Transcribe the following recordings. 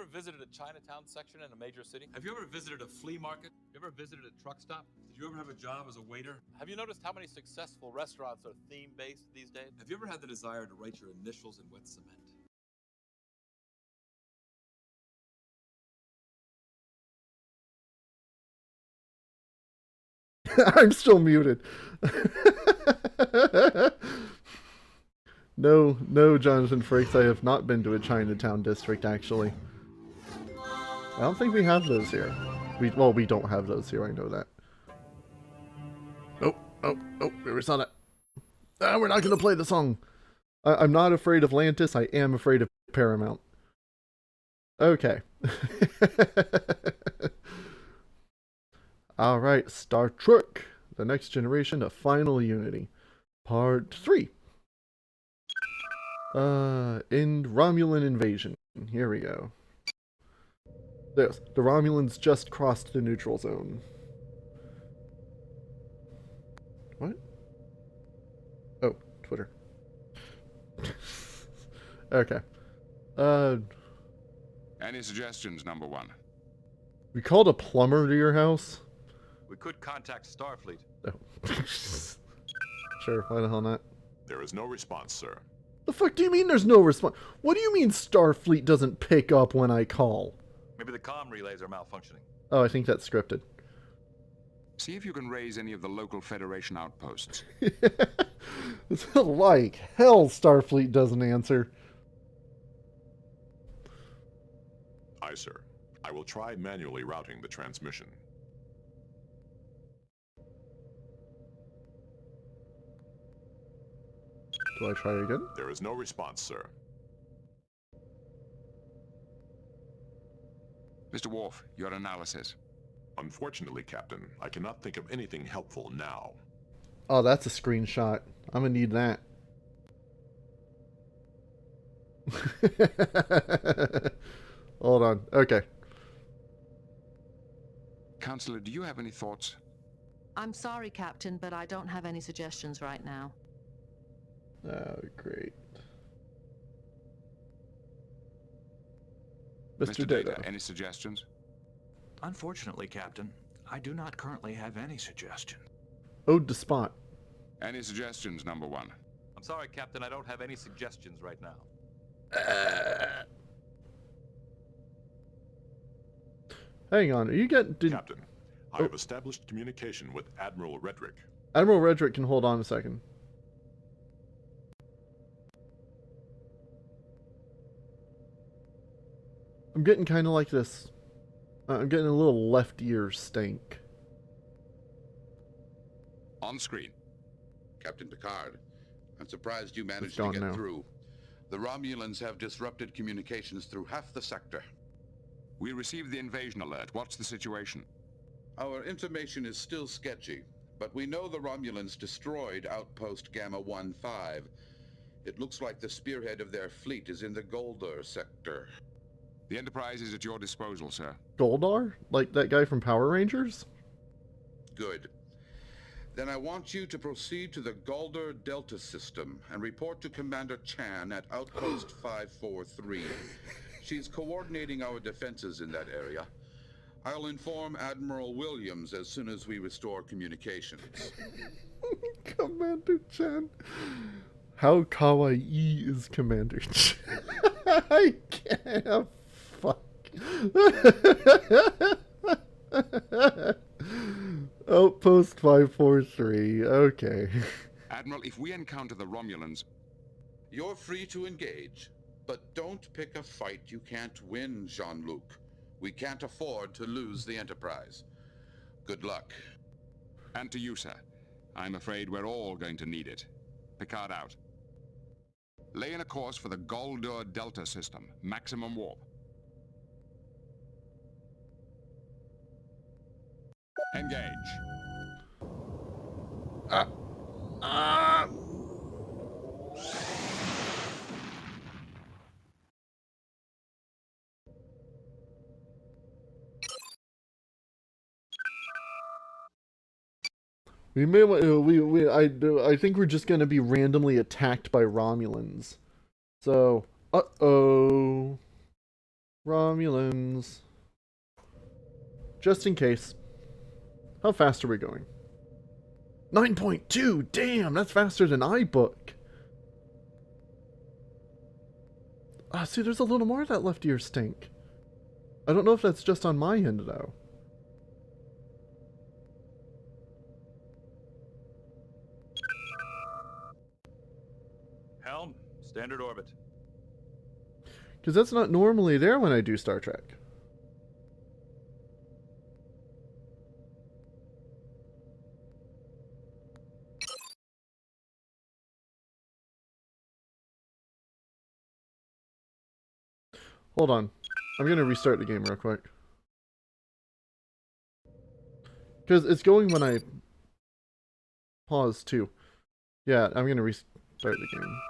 ever visited a Chinatown section in a major city? Have you ever visited a flea market? You ever visited a truck stop? Did you ever have a job as a waiter? Have you noticed how many successful restaurants are theme-based these days? Have you ever had the desire to write your initials in wet cement? I'm still muted. No, Jonathan Frakes, I have not been to a Chinatown district, actually. I don't think we have those here. We don't have those here, I know that. Oh, we saw that. We're not going to play the song. I'm not afraid of Lantis, I am afraid of Paramount. Okay. Alright, Star Trek, The Next Generation of Final Unity. Part 3. In Romulan Invasion. Here we go. Yes, the Romulans just crossed the neutral zone. What? Oh, Twitter. Okay. Any suggestions, number one? We called a plumber to your house? We could contact Starfleet. Oh. Sure, why the hell not? There is no response, sir. The fuck do you mean there's no response? What do you mean Starfleet doesn't pick up when I call? Maybe the comm relays are malfunctioning. Oh, I think that's scripted. See if you can raise any of the local Federation outposts. Like hell Starfleet doesn't answer. Aye, sir. I will try manually routing the transmission. Do I try again? There is no response, sir. Mr. Worf, your analysis. Unfortunately, Captain, I cannot think of anything helpful now. Oh, that's a screenshot. I'm gonna need that. Hold on. Okay. Counselor, do you have any thoughts? I'm sorry, Captain, but I don't have any suggestions right now. Oh, great. Mr. Data, any suggestions? Unfortunately, Captain, I do not currently have any suggestions. Ode to Spot. Any suggestions, number one? I'm sorry, Captain, I don't have any suggestions right now. Hang on, are you getting... Captain, I have established communication with Admiral Redrick. Admiral Redrick can hold on a second. I'm getting kind of like this. I'm getting a little left ear stink. On screen. Captain Picard, I'm surprised you managed gone to get now. through. The Romulans have disrupted communications through half the sector. We received the invasion alert. What's the situation? Our information is still sketchy, but we know the Romulans destroyed Outpost Gamma 1-5. It looks like the spearhead of their fleet is in the Goldar sector. The Enterprise is at your disposal, sir. Goldar? Like that guy from Power Rangers? Good. Then I want you to proceed to the Goldar Delta system and report to Commander Chan at Outpost 543. She's coordinating our defenses in that area. I'll inform Admiral Williams as soon as we restore communications. Commander Chan. How kawaii is Commander Chan? I can't. Fuck. Outpost 543. Okay. Admiral, if we encounter the Romulans... You're free to engage, but don't pick a fight you can't win, Jean-Luc. We can't afford to lose the Enterprise. Good luck. And to you, sir. I'm afraid we're all going to need it. Picard out. Lay in a course for the Goldar Delta system. Maximum warp. Engage. We may I think we're just gonna be randomly attacked by Romulans. So, uh-oh. Romulans. Just in case. How fast are we going? 9.2! Damn, that's faster than iBook. See, there's a little more of that left ear stink. I don't know if that's just on my end, though. Helm, standard orbit. Because that's not normally there when I do Star Trek. Hold on. I'm going to restart the game real quick. Because it's going when I pause, too. Yeah, I'm going to restart the game.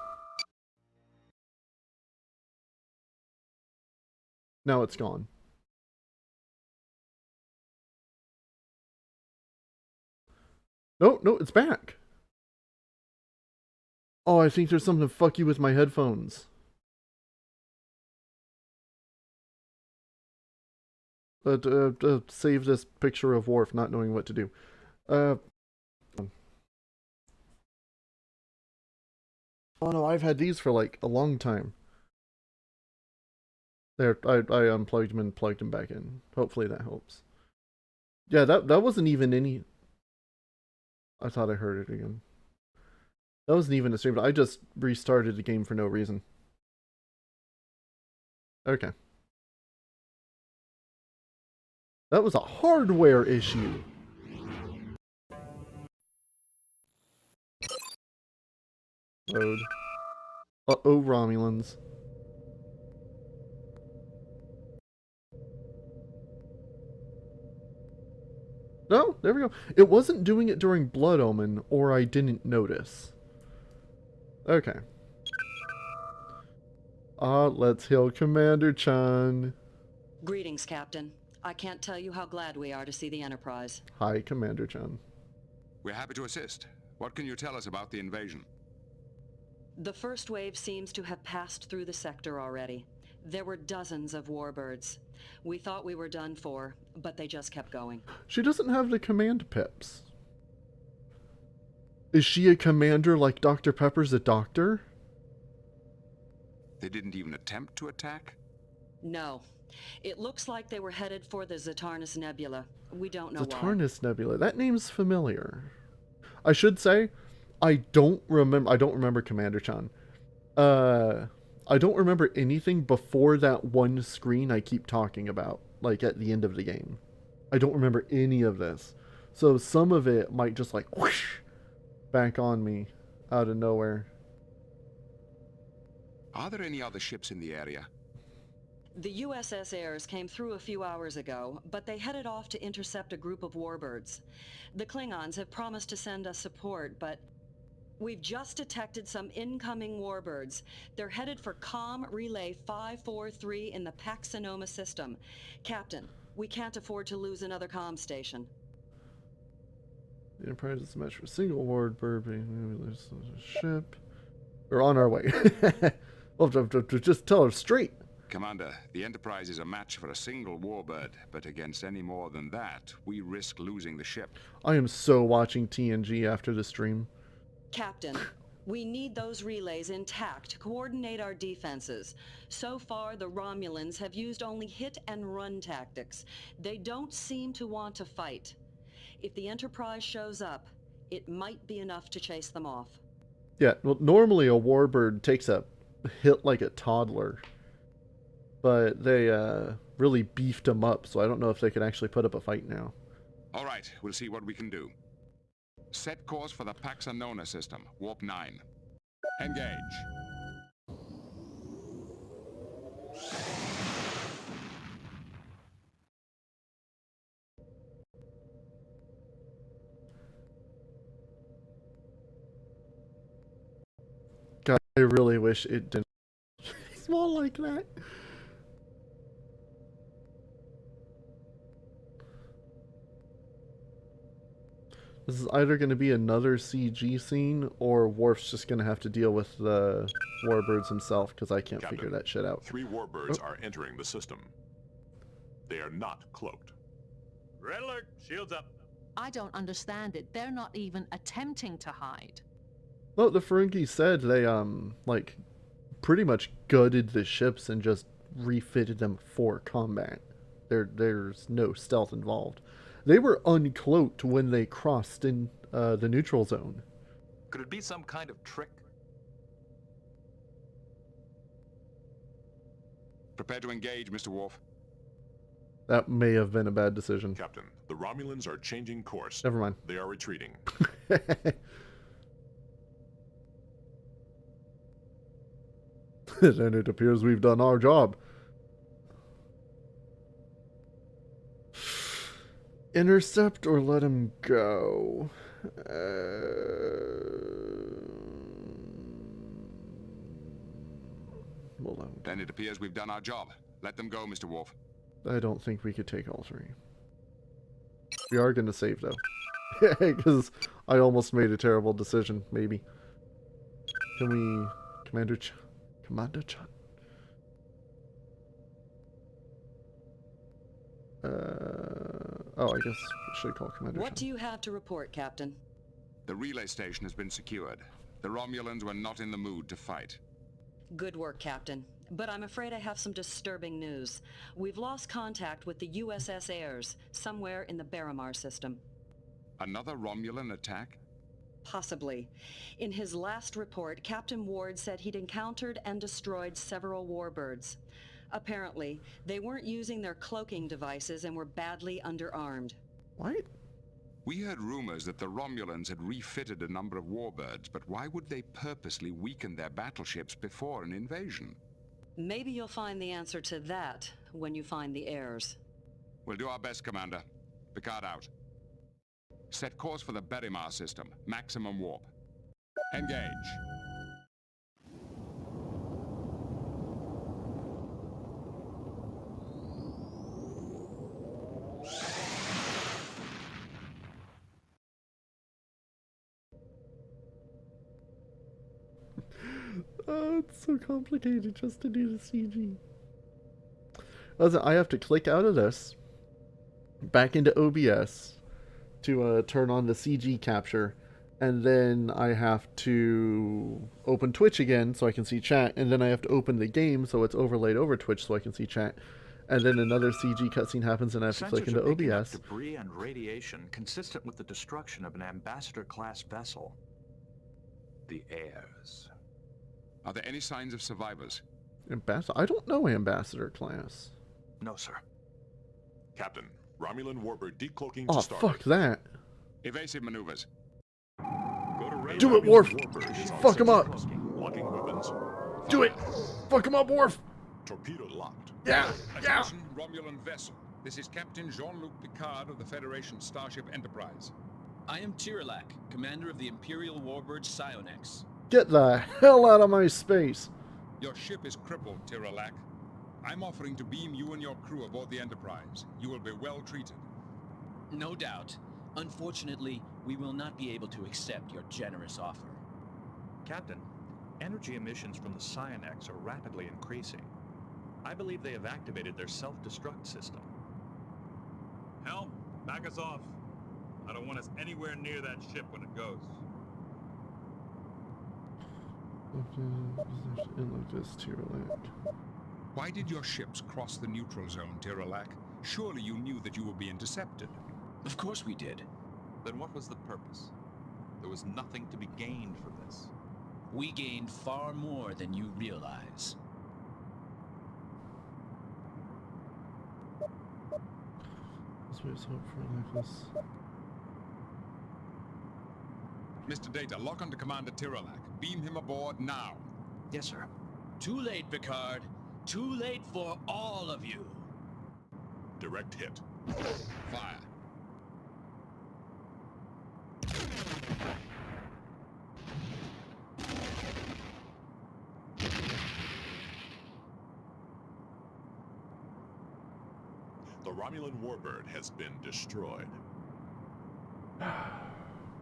Now it's gone. No, no, it's back. Oh, I think there's something to fuck you with my headphones. Save this picture of Worf not knowing what to do. Oh no, I've had these for like a long time. There, I unplugged them and plugged them back in. Hopefully that helps. Yeah, that wasn't even any... I thought I heard it again. That wasn't even a stream, but I just restarted the game for no reason. Okay. That was a hardware issue. Load. Uh-oh, Romulans. No, there we go. It wasn't doing it during Blood Omen, or I didn't notice. Okay. Let's hail Commander Chan. Greetings, Captain. I can't tell you how glad we are to see the Enterprise. Hi, Commander Chan. We're happy to assist. What can you tell us about the invasion? The first wave seems to have passed through the sector already. There were dozens of warbirds. We thought we were done for, but they just kept going. She doesn't have the command pips. Is she a commander like Dr. Pepper's a doctor? They didn't even attempt to attack? No. It looks like they were headed for the Zatarnis Nebula. We don't know why. Zatarnis Nebula. That name's familiar. I should say, I don't remember Commander Chan. I don't remember anything before that one screen I keep talking about, like at the end of the game. I don't remember any of this. So some of it might just like whoosh back on me out of nowhere. Are there any other ships in the area? The USS Ayres came through a few hours ago, but they headed off to intercept a group of warbirds. The Klingons have promised to send us support, but we've just detected some incoming warbirds. They're headed for COM Relay 543 in the Pax-Sonoma system. Captain, we can't afford to lose another comm station. The Enterprise is a match for a single warbird being released on a ship. We're on our way. We'll have to just tell her straight. Commander, the Enterprise is a match for a single warbird, but against any more than that, we risk losing the ship. I am so watching TNG after the stream. Captain, we need those relays intact to coordinate our defenses. So far, the Romulans have used only hit-and-run tactics. They don't seem to want to fight. If the Enterprise shows up, it might be enough to chase them off. Yeah, well, normally a warbird takes a hit like a toddler. But they really beefed them up, so I don't know if they can actually put up a fight now. All right, we'll see what we can do. Set course for the Pax-Sonoma system, Warp 9. Engage. God, I really wish it didn't small like that. This is either going to be another CG scene, or Worf's just going to have to deal with the warbirds himself, because I can't Captain, figure that shit out. 3 warbirds are entering the system. They are not cloaked. Red alert! Shields up! I don't understand it. They're not even attempting to hide. Well, the Ferengi said they, like, pretty much gutted the ships and just refitted them for combat. There's no stealth involved. They were uncloaked when they crossed in the neutral zone. Could it be some kind of trick? Prepare to engage, Mr. Worf. That may have been a bad decision. Captain, the Romulans are changing course. Never mind. They are retreating. Then it appears we've done our job. Intercept or let him go? Well, Then it appears we've done our job. Let them go, Mr. Worf. I don't think we could take all 3. We are going to save, though. Because I almost made a terrible decision, maybe. Can we... Commander Chan? Oh, I guess we should call Commander Chan. What do you have to report, Captain? The relay station has been secured. The Romulans were not in the mood to fight. Good work, Captain. But I'm afraid I have some disturbing news. We've lost contact with the USS Ayers, somewhere in the Barramar system. Another Romulan attack? Possibly. In his last report, Captain Ward said he'd encountered and destroyed several warbirds. Apparently, they weren't using their cloaking devices and were badly underarmed. What? We heard rumors that the Romulans had refitted a number of warbirds, but why would they purposely weaken their battleships before an invasion? Maybe you'll find the answer to that when you find the heirs. We'll do our best, Commander. Picard out. Set course for the Barramar system. Maximum warp. Engage. Oh, it's so complicated just to do the CG. Listen, I have to click out of this, back into OBS, to turn on the CG capture, and then I have to open Twitch again so I can see chat, and then I have to open the game so it's overlaid over Twitch so I can see chat, and then another CG cutscene happens and I have to click into OBS. Debris and radiation consistent with the destruction of an Ambassador-class vessel. The heirs. Are there any signs of survivors? Ambassador? I don't know Ambassador class. No, sir. Captain, Romulan warbird decloaking Oh, to start. fuck that. Evasive maneuvers. Go to range. Do it, Worf! Warbird. Fuck him up! Locking weapons. Do it! Fuck him up, Worf! Torpedo locked. Yeah! Yeah! Attention, Romulan vessel. This is Captain Jean-Luc Picard of the Federation Starship Enterprise. I am Tiralak, commander of the Imperial warbird Psionex. Get the hell out of my space! Your ship is crippled, Tiralak. I'm offering to beam you and your crew aboard the Enterprise. You will be well treated. No doubt. Unfortunately, we will not be able to accept your generous offer. Captain, energy emissions from the Psionex are rapidly increasing. I believe they have activated their self-destruct system. Helm, back us off. I don't want us anywhere near that ship when it goes. Why did your ships cross the neutral zone, Tiralak? Surely you knew that you would be intercepted. Of course we did. Then what was the purpose? There was nothing to be gained from this. We gained far more than you realize. Mr. Data, lock onto Commander Tiralak. Beam him aboard now. Yes, sir. Too late, Picard. Too late for all of you. Direct hit. Fire. The Romulan warbird has been destroyed.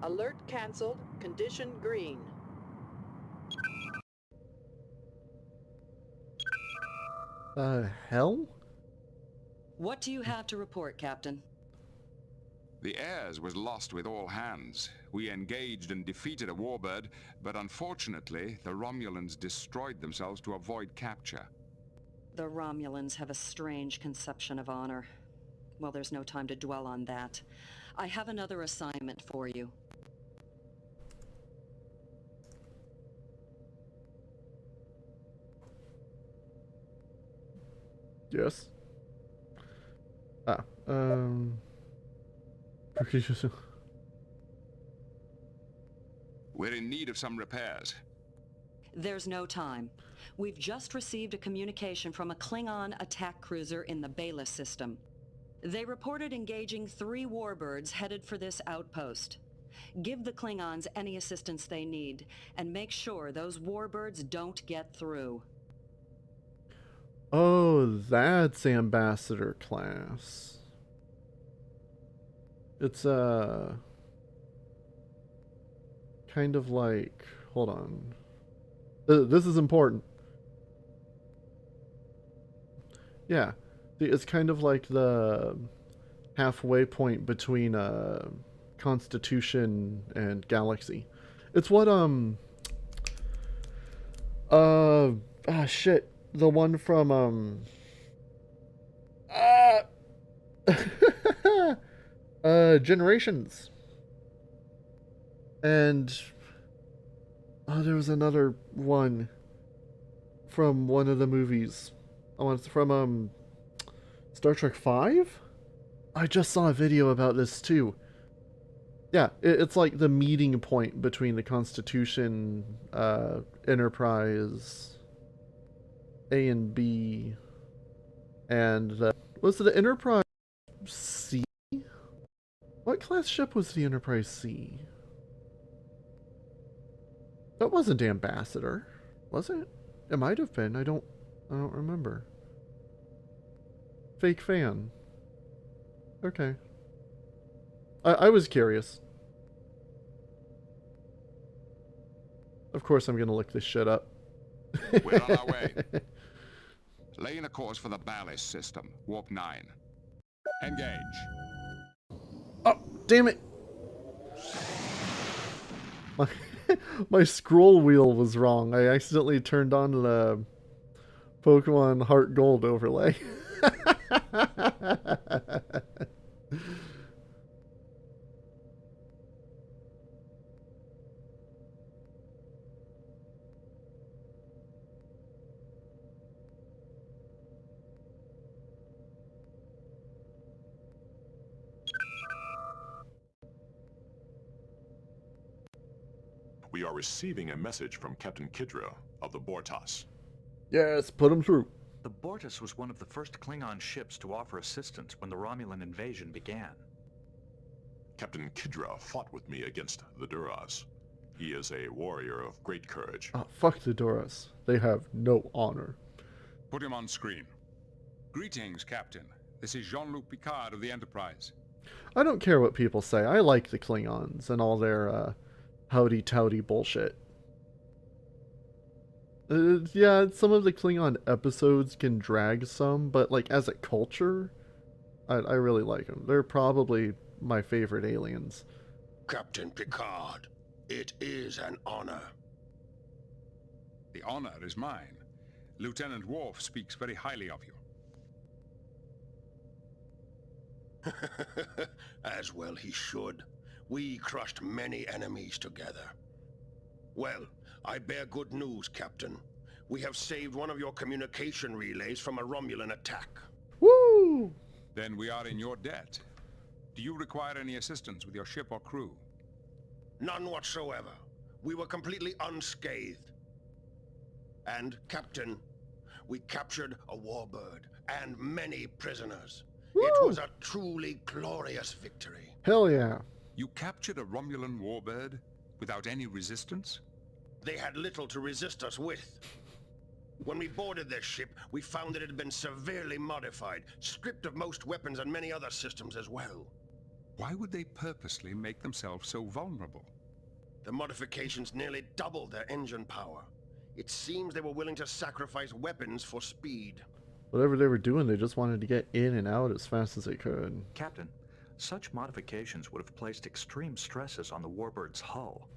Alert canceled. Condition green. Hell? What do you have to report, Captain? The Heirs was lost with all hands. We engaged and defeated a warbird, but unfortunately, the Romulans destroyed themselves to avoid capture. The Romulans have a strange conception of honor. Well, there's no time to dwell on that. I have another assignment for you. Yes. We're in need of some repairs. There's no time. We've just received a communication from a Klingon attack cruiser in the Bayless system. They reported engaging 3 warbirds headed for this outpost. Give the Klingons any assistance they need, and make sure those warbirds don't get through. Oh, that's Ambassador class. It's kind of like, hold on. This is important. Yeah, it's kind of like the halfway point between Constitution and Galaxy. It's what shit, the one from Generations. And there was another one from one of the movies. Oh, it's from Star Trek 5? I just saw a video about this too. Yeah, it's like the meeting point between the Constitution, Enterprise, A and B, and was it the Enterprise C? What class ship was the Enterprise C? That wasn't Ambassador, was it? It might have been. I don't remember. Fake fan. Okay. I was curious. Of course I'm gonna look this shit up. We're on our way. Laying a course for the Ballast system, Warp 9. Engage. Oh, damn it! My scroll wheel was wrong. I accidentally turned on the Pokemon Heart Gold overlay. We are receiving a message from Captain Kidra of the Bortas. Yes, put him through. The Bortas was one of the first Klingon ships to offer assistance when the Romulan invasion began. Captain Kidra fought with me against the Duras. He is a warrior of great courage. Oh, fuck the Duras. They have no honor. Put him on screen. Greetings, Captain. This is Jean-Luc Picard of the Enterprise. I don't care what people say. I like the Klingons and all their howdy-towdy bullshit. Yeah, some of the Klingon episodes can drag some, but like as a culture, I really like them. They're probably my favorite aliens. Captain Picard, it is an honor. The honor is mine. Lieutenant Worf speaks very highly of you. As well he should. We crushed many enemies together. Well, I bear good news, Captain. We have saved one of your communication relays from a Romulan attack. Woo! Then we are in your debt. Do you require any assistance with your ship or crew? None whatsoever. We were completely unscathed. And, Captain, we captured a warbird and many prisoners. Woo! It was a truly glorious victory. Hell yeah. You captured a Romulan warbird without any resistance? They had little to resist us with. When we boarded their ship, we found that it had been severely modified, stripped of most weapons and many other systems as well. Why would they purposely make themselves so vulnerable? The modifications nearly doubled their engine power. It seems they were willing to sacrifice weapons for speed. Whatever they were doing, they just wanted to get in and out as fast as they could. Captain, such modifications would have placed extreme stresses on the Warbird's hull.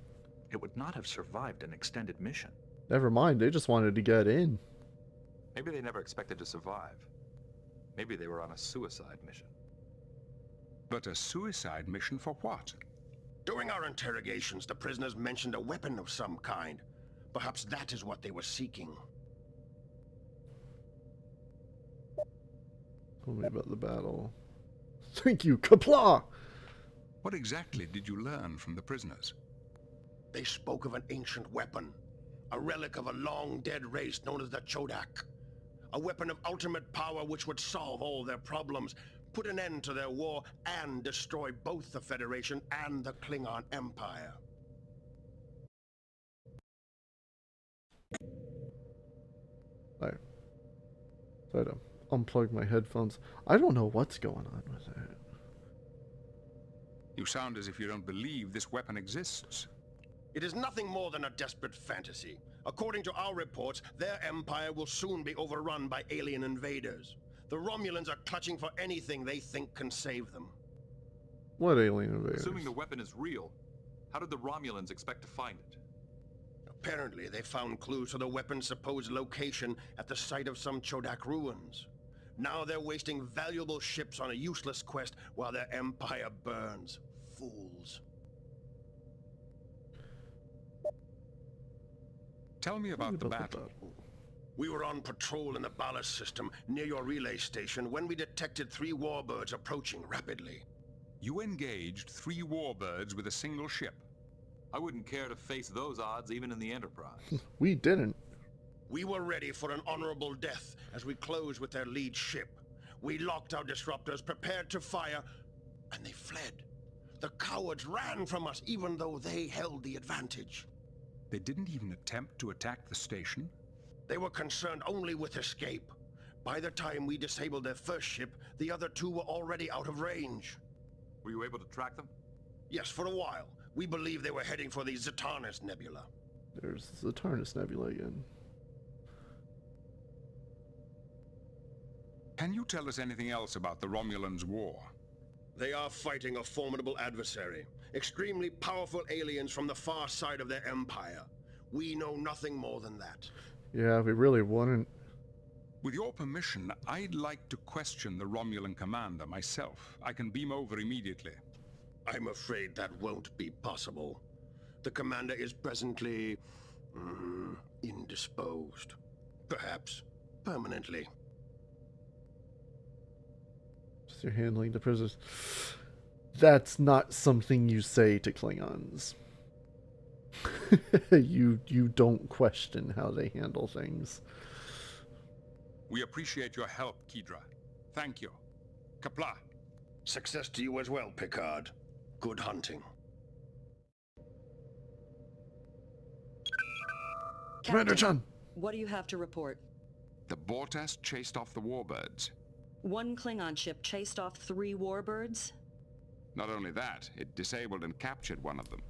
It would not have survived an extended mission. Never mind, they just wanted to get in. Maybe they never expected to survive. Maybe they were on a suicide mission. But a suicide mission for what? During our interrogations, the prisoners mentioned a weapon of some kind. Perhaps that is what they were seeking. Tell me about the battle. Thank you, Kapla! What exactly did you learn from the prisoners? They spoke of an ancient weapon, a relic of a long-dead race known as the Chodak. A weapon of ultimate power which would solve all their problems, put an end to their war, and destroy both the Federation and the Klingon Empire. I tried to unplug my headphones. I don't know what's going on with it. You sound as if you don't believe this weapon exists. It is nothing more than a desperate fantasy. According to our reports, their empire will soon be overrun by alien invaders. The Romulans are clutching for anything they think can save them. What alien invaders? Assuming the weapon is real, how did the Romulans expect to find it? Apparently, they found clues to the weapon's supposed location at the site of some Chodak ruins. Now they're wasting valuable ships on a useless quest while their empire burns. Fools. Tell me about the battle. We were on patrol in the ballast system near your relay station when we detected 3 warbirds approaching rapidly. You engaged 3 warbirds with a single ship. I wouldn't care to face those odds even in the Enterprise. We didn't. We were ready for an honorable death as we closed with their lead ship. We locked our disruptors, prepared to fire, and they fled. The cowards ran from us even though they held the advantage. They didn't even attempt to attack the station? They were concerned only with escape. By the time we disabled their first ship, the other 2 were already out of range. Were you able to track them? Yes, for a while. We believe they were heading for the Zatarnis Nebula. There's the Zatarnis Nebula again. Can you tell us anything else about the Romulans' war? They are fighting a formidable adversary. Extremely powerful aliens from the far side of their empire. We know nothing more than that. Yeah, we really wouldn't. With your permission, I'd like to question the Romulan commander myself. I can beam over immediately. I'm afraid that won't be possible. The commander is presently... indisposed. Perhaps permanently. Just you're handling the prisoners. That's not something you say to Klingons. You don't question how they handle things. We appreciate your help, Kidra. Thank you. Kapla. Success to you as well, Picard. Good hunting. Commander-chan! What do you have to report? The Bortas chased off the warbirds. 1 Klingon ship chased off 3 warbirds? Not only that, it disabled and captured one of them.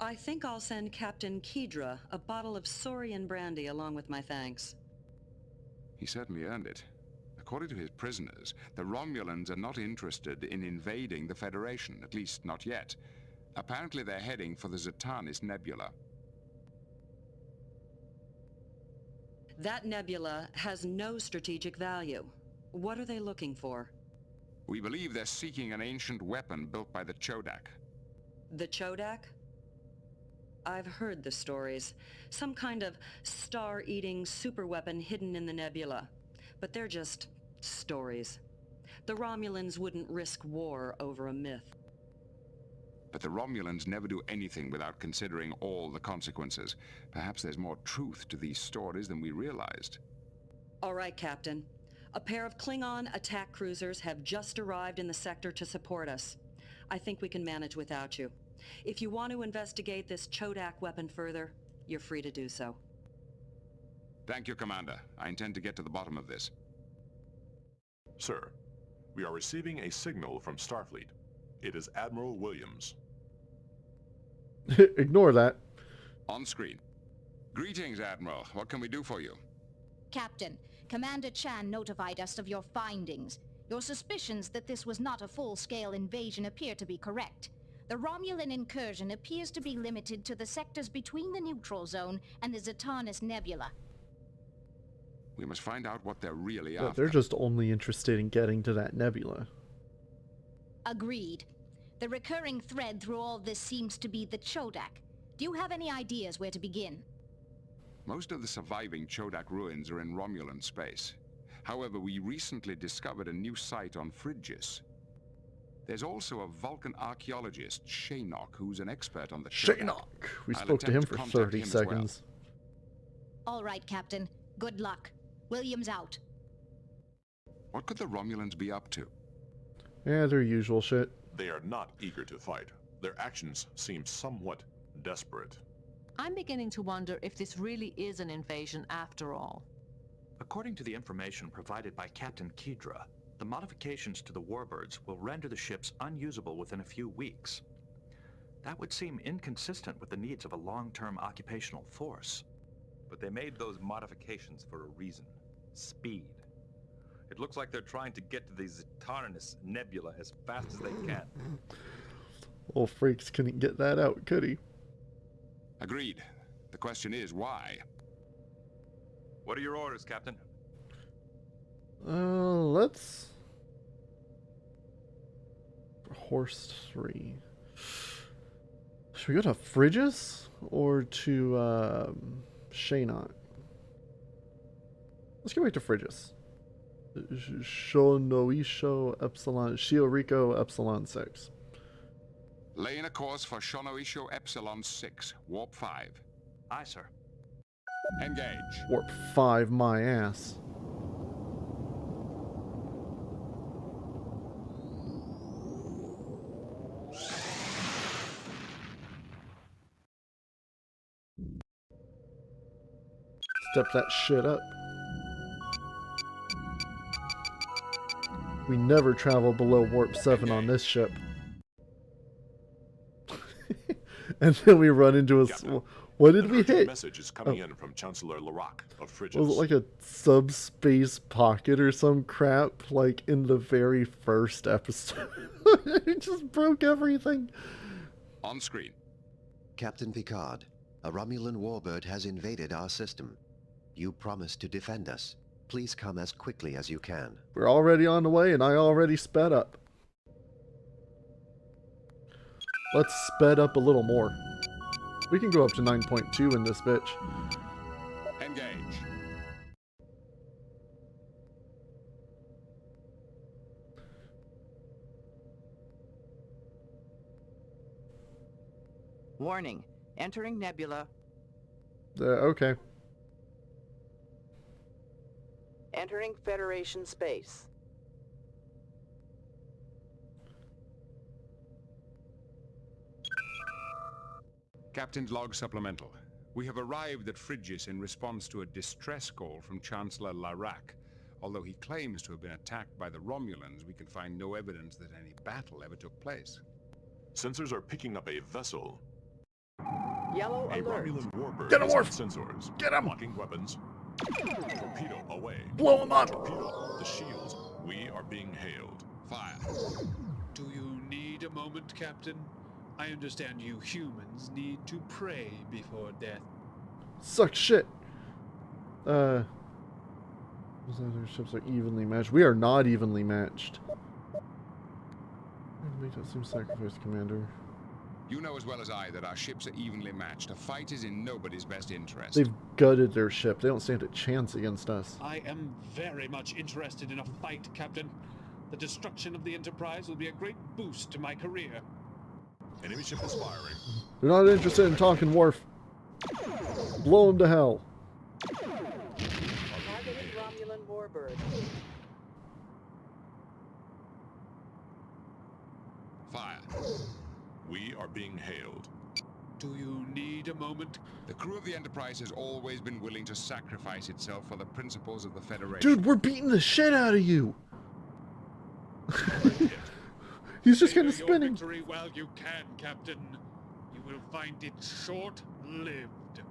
I think I'll send Captain Kidra a bottle of Saurian brandy along with my thanks. He certainly earned it. According to his prisoners, the Romulans are not interested in invading the Federation, at least not yet. Apparently they're heading for the Zatarnis Nebula. That nebula has no strategic value. What are they looking for? We believe they're seeking an ancient weapon built by the Chodak. The Chodak? I've heard the stories. Some kind of star-eating superweapon hidden in the nebula. But they're just stories. The Romulans wouldn't risk war over a myth. But the Romulans never do anything without considering all the consequences. Perhaps there's more truth to these stories than we realized. All right, Captain. A pair of Klingon attack cruisers have just arrived in the sector to support us. I think we can manage without you. If you want to investigate this Chodak weapon further, you're free to do so. Thank you, Commander. I intend to get to the bottom of this. Sir, we are receiving a signal from Starfleet. It is Admiral Williams. Ignore that. On screen. Greetings, Admiral. What can we do for you? Captain, Commander Chan notified us of your findings. Your suspicions that this was not a full-scale invasion appear to be correct. The Romulan incursion appears to be limited to the sectors between the neutral zone and the Zatannis Nebula. We must find out what they're really Yeah, after. they're just only interested in getting to that nebula. Agreed. The recurring thread through all this seems to be the Chodak. Do you have any ideas where to begin? Most of the surviving Chodak ruins are in Romulan space. However, we recently discovered a new site on Phrygius. There's also a Vulcan archaeologist, Shaynok, who's an expert on the Chodak. Shaynok! We I'll spoke to him attempt for contact 30 him as well. seconds. All right, Captain. Good luck. Williams out. What could the Romulans be up to? Yeah, their usual shit. They are not eager to fight. Their actions seem somewhat desperate. I'm beginning to wonder if this really is an invasion after all. According to the information provided by Captain Kidra, the modifications to the warbirds will render the ships unusable within a few weeks. That would seem inconsistent with the needs of a long-term occupational force. But they made those modifications for a reason. Speed. It looks like they're trying to get to the Zatannis Nebula as fast as they can. Old Freaks couldn't get that out, could he? Agreed. The question is, why? What are your orders, Captain? Let's... Horse 3. Should we go to Phrygius or to Shaynok? Let's go back to Phrygius. Shonoisho Epsilon Shioriko Epsilon 6. Laying a course for Shonoisho Epsilon 6, Warp 5. Aye, sir. Engage. Warp 5, my ass. Step that shit up. We never travel below Warp 7 on this ship. And then we run into a... What did we hit? Message is coming in from Chancellor Larak of Phrygius. Was it like a subspace pocket or some crap, like in the very first episode? It just broke everything. On screen. Captain Picard, a Romulan warbird has invaded our system. You promised to defend us. Please come as quickly as you can. We're already on the way, and I already sped up. Let's sped up a little more. We can go up to 9.2 in this bitch. Engage. Warning. Entering nebula. Okay. Entering Federation space. Captain's log supplemental. We have arrived at Phrygius in response to a distress call from Chancellor Larak. Although he claims to have been attacked by the Romulans, we can find no evidence that any battle ever took place. Sensors are picking up a vessel. Yellow a alert. Romulan warbird Get him, has Worf! sensors. Get him! Locking weapons. Torpedo away. Blow him up! Torpedo the shields. We are being hailed. Fire. Do you need a moment, Captain? I understand you humans need to pray before death. Suck shit. Those other ships are evenly matched. We are not evenly matched. Make that seem sacrifice, Commander. You know as well as I that our ships are evenly matched. A fight is in nobody's best interest. They've gutted their ship. They don't stand a chance against us. I am very much interested in a fight, Captain. The destruction of the Enterprise will be a great boost to my career. Enemy ship is firing. They're not interested in talking, Worf. Blow them to hell. Targeted Romulan warbird. Fire. We are being hailed. Do you need a moment? The crew of the Enterprise has always been willing to sacrifice itself for the principles of the Federation. Dude, we're beating the shit out of you. He's just kind of Savor your spinning. victory while you can, Captain. You will find it short-lived.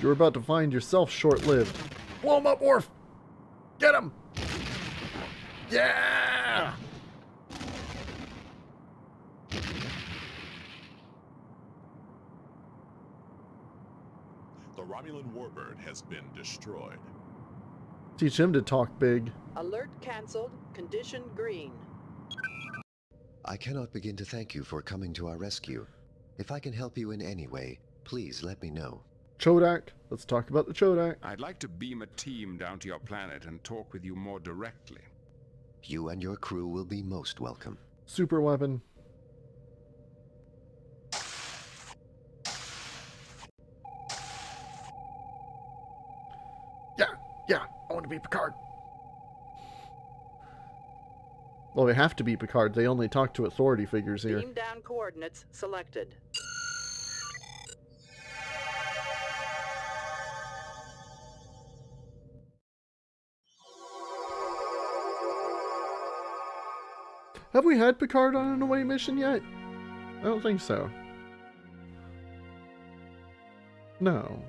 You're about to find yourself short-lived. Blow him up, Worf! Get him! Yeah! The Romulan warbird has been destroyed. Teach him to talk big. Alert cancelled. Condition green. I cannot begin to thank you for coming to our rescue. If I can help you in any way, please let me know. Chodak. Let's talk about the Chodak. I'd like to beam a team down to your planet and talk with you more directly. You and your crew will be most welcome. Super weapon. Yeah, I want to be Picard. Well, they have to be Picard. They only talk to authority figures here. Beam down coordinates selected. Have we had Picard on an away mission yet? I don't think so. No.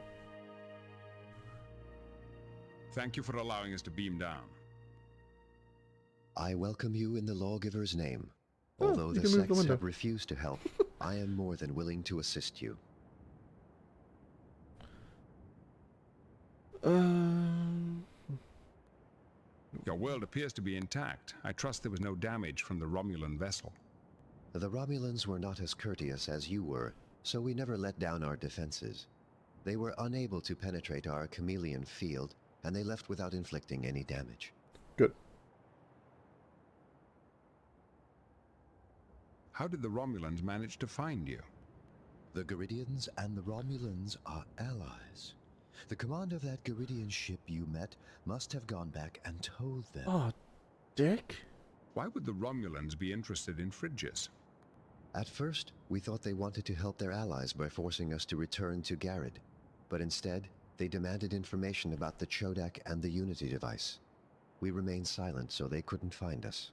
Thank you for allowing us to beam down. I welcome you in the lawgiver's name. Although the sects have refused to help, I am more than willing to assist you. Your world appears to be intact. I trust there was no damage from the Romulan vessel. The Romulans were not as courteous as you were, so we never let down our defenses. They were unable to penetrate our chameleon field, and they left without inflicting any damage. Good. How did the Romulans manage to find you? The Garidians and the Romulans are allies. The commander of that Garidian ship you met must have gone back and told them. Oh, Dick? Why would the Romulans be interested in Phrygius? At first, we thought they wanted to help their allies by forcing us to return to Garrod. But instead, they demanded information about the Chodak and the Unity device. We remained silent so they couldn't find us.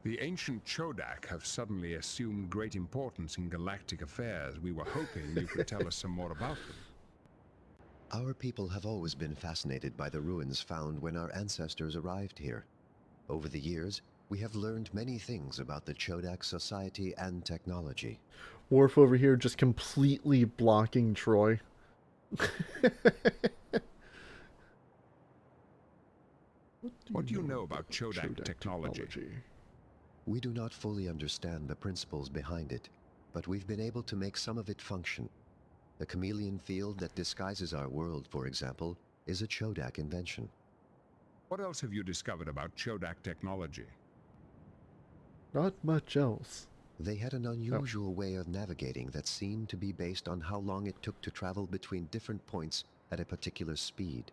The ancient Chodak have suddenly assumed great importance in galactic affairs. We were hoping you could tell us some more about them. Our people have always been fascinated by the ruins found when our ancestors arrived here. Over the years, we have learned many things about the Chodak society and technology. Worf over here just completely blocking Troy. What do you know about Chodak technology? We do not fully understand the principles behind it, but we've been able to make some of it function. The chameleon field that disguises our world, for example, is a Chodak invention. What else have you discovered about Chodak technology? Not much else. They had an unusual way of navigating that seemed to be based on how long it took to travel between different points at a particular speed.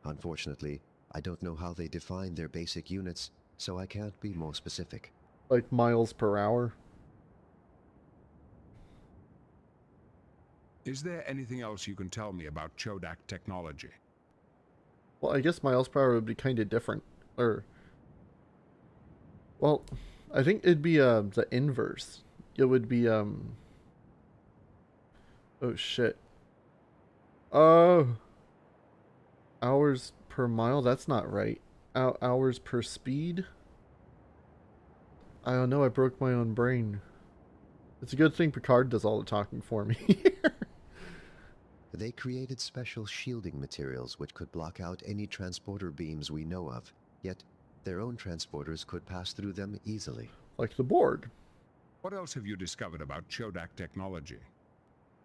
Unfortunately, I don't know how they defined their basic units, so I can't be more specific. Like miles per hour? Is there anything else you can tell me about Chodak technology? Well, I guess miles per hour would be kind of different. Or, well, I think it'd be the inverse. It would be oh shit. Oh, hours per mile. That's not right. Hours per speed. I don't know. I broke my own brain. It's a good thing Picard does all the talking for me. They created special shielding materials which could block out any transporter beams we know of, yet their own transporters could pass through them easily. Like the Borg. What else have you discovered about Chodak technology?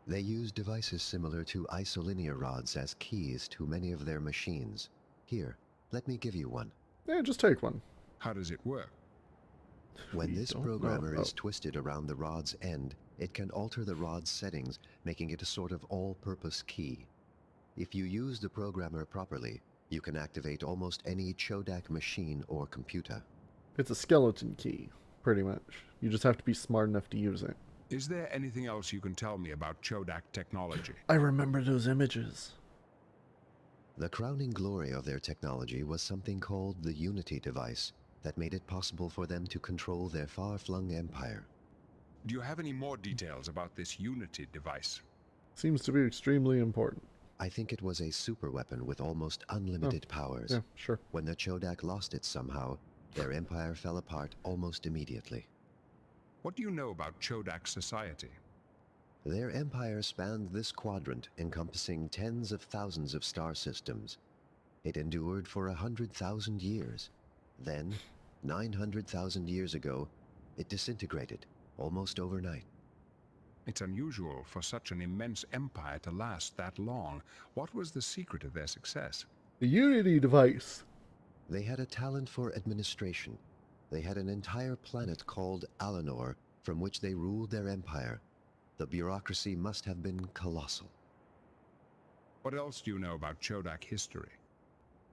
They use devices similar to isolinear rods as keys to many of their machines. Here, let me give you one. Yeah, just take one. How does it work? When this programmer is twisted around the rod's end, it can alter the rod's settings, making it a sort of all-purpose key. If you use the programmer properly, you can activate almost any Chodak machine or computer. It's a skeleton key, pretty much. You just have to be smart enough to use it. Is there anything else you can tell me about Chodak technology? I remember those images. The crowning glory of their technology was something called the Unity device that made it possible for them to control their far-flung empire. Do you have any more details about this Unity device? Seems to be extremely important. I think it was a superweapon with almost unlimited powers. Yeah, sure. When the Chodak lost it somehow, their empire fell apart almost immediately. What do you know about Chodak society? Their empire spanned this quadrant, encompassing tens of thousands of star systems. It endured for 100,000 years. Then, 900,000 years ago, it disintegrated, almost overnight. It's unusual for such an immense empire to last that long. What was the secret of their success? The Unity device. They had a talent for administration. They had an entire planet called Alanor, from which they ruled their empire. The bureaucracy must have been colossal. What else do you know about Chodak history?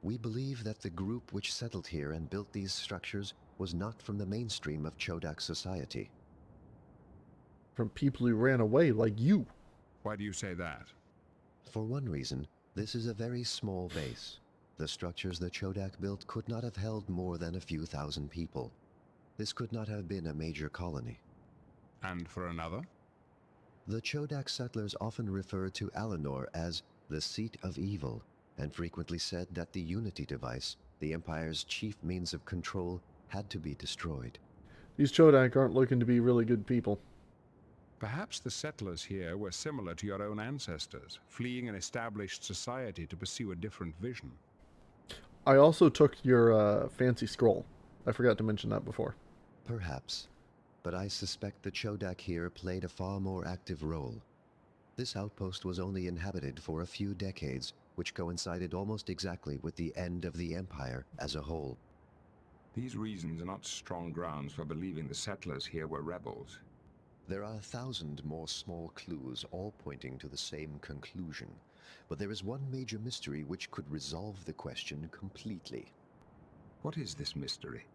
We believe that the group which settled here and built these structures was not from the mainstream of Chodak society. From people who ran away, like you. Why do you say that? For one reason, this is a very small base. The structures the Chodak built could not have held more than a few thousand people. This could not have been a major colony. And for another? The Chodak settlers often referred to Alanor as the seat of evil, and frequently said that the Unity device, the Empire's chief means of control, had to be destroyed. These Chodak aren't looking to be really good people. Perhaps the settlers here were similar to your own ancestors, fleeing an established society to pursue a different vision. I also took your fancy scroll. I forgot to mention that before. Perhaps, but I suspect the Chodak here played a far more active role. This outpost was only inhabited for a few decades, which coincided almost exactly with the end of the Empire as a whole. These reasons are not strong grounds for believing the settlers here were rebels. There are 1,000 more small clues, all pointing to the same conclusion. But there is one major mystery which could resolve the question completely. What is this mystery?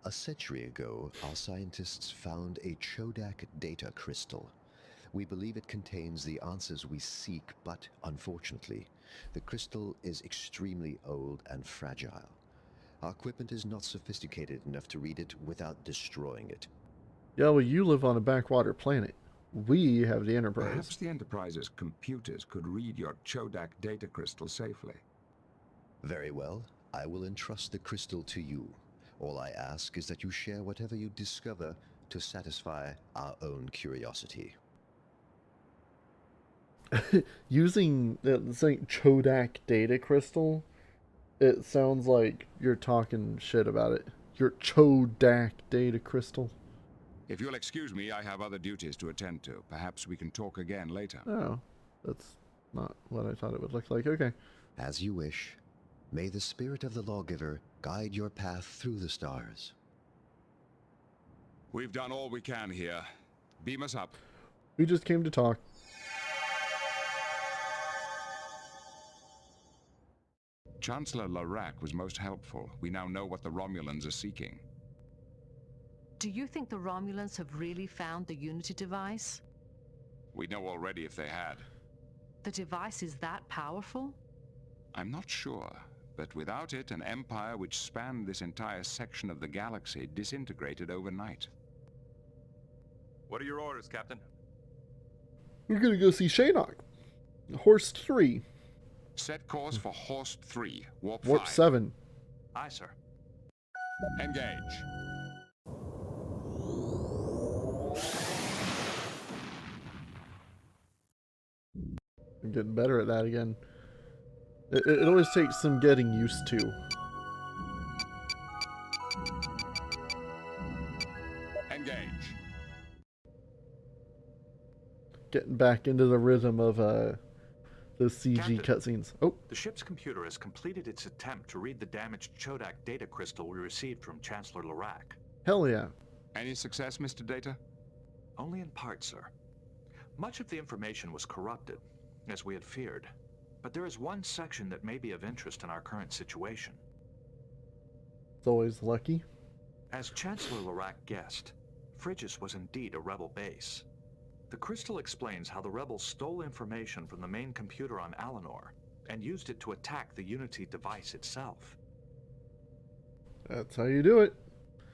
A century ago, our scientists found a Chodak data crystal. We believe it contains the answers we seek, but unfortunately, the crystal is extremely old and fragile. Our equipment is not sophisticated enough to read it without destroying it. Yeah, well, you live on a backwater planet. We have the Enterprise. Perhaps the Enterprise's computers could read your Chodak data crystal safely. Very well. I will entrust the crystal to you. All I ask is that you share whatever you discover to satisfy our own curiosity. Using saying Chodak data crystal, it sounds like you're talking shit about it. Your Chodak data crystal. If you'll excuse me, I have other duties to attend to. Perhaps we can talk again later. Oh, that's not what I thought it would look like. Okay. As you wish. May the spirit of the lawgiver guide your path through the stars. We've done all we can here. Beam us up. We just came to talk. Chancellor Larac was most helpful. We now know what the Romulans are seeking. Do you think the Romulans have really found the Unity device? We know already if they had. The device is that powerful? I'm not sure, but without it, an empire which spanned this entire section of the galaxy disintegrated overnight. What are your orders, Captain? We're gonna go see Shaynok. Horse 3. Set course for Horst 3, Warp 5. Warp 7. Aye, sir. Engage. I'm getting better at that again. It always takes some getting used to. Engage. Getting back into the rhythm of the CG cutscenes. Oh. The ship's computer has completed its attempt to read the damaged Chodak data crystal we received from Chancellor Larac. Hell yeah. Any success, Mr. Data? Only in part, sir. Much of the information was corrupted, as we had feared. But there is one section that may be of interest in our current situation. It's always lucky. As Chancellor Larac guessed, Frigis was indeed a rebel base. The crystal explains how the rebels stole information from the main computer on Alanor, and used it to attack the Unity device itself. That's how you do it.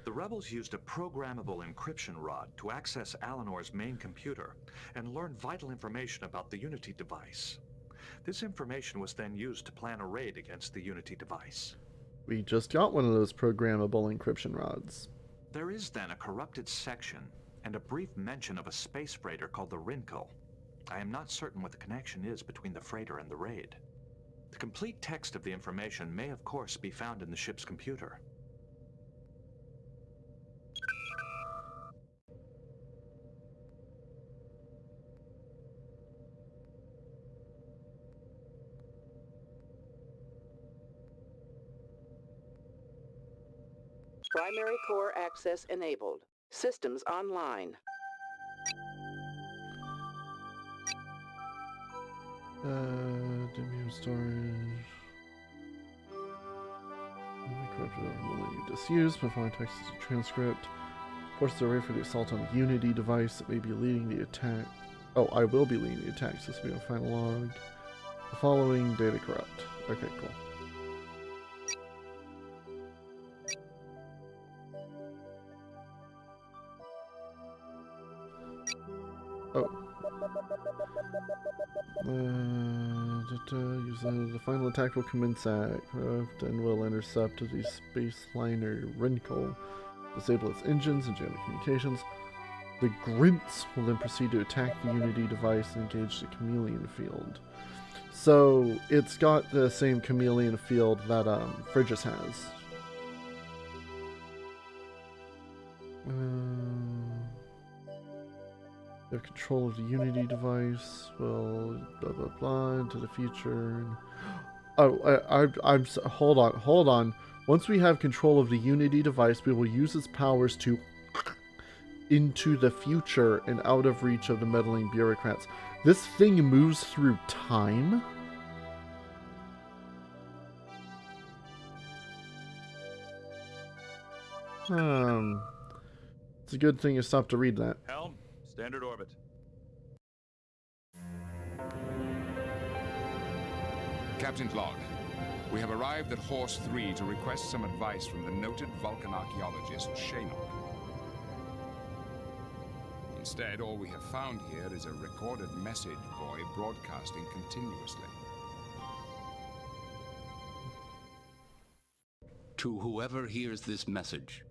The rebels used a programmable encryption rod to access Alinor's main computer and learn vital information about the Unity device. This information was then used to plan a raid against the Unity device. We just got one of those programmable encryption rods. There is then a corrupted section and a brief mention of a space freighter called the Rinkel. I am not certain what the connection is between the freighter and the raid. The complete text of the information may of course be found in the ship's computer. Primary core access enabled. Systems online. Diminutive storage. Corrupted disused. Performing text as a transcript. Force the array for the assault on the Unity device that may be leading the attack. Oh, I will be leading the attack, so this will be a final log. The following data corrupt. Okay, cool. Oh. The final attack will commence at Craft and will intercept the space liner Rinkel, disable its engines and jam the communications. The Grints will then proceed to attack the Unity device and engage the chameleon field. So it's got the same chameleon field that Frigis has. They have control of the Unity device. Well, blah blah blah into the future. Oh, I'm hold on. Once we have control of the Unity device, we will use its powers to into the future and out of reach of the meddling bureaucrats. This thing moves through time? It's a good thing you stopped to read that. Helm, standard orbit. Captain's log. We have arrived at Horse 3 to request some advice from the noted Vulcan archaeologist Shanok. Instead, all we have found here is a recorded message buoy broadcasting continuously. To whoever hears this message,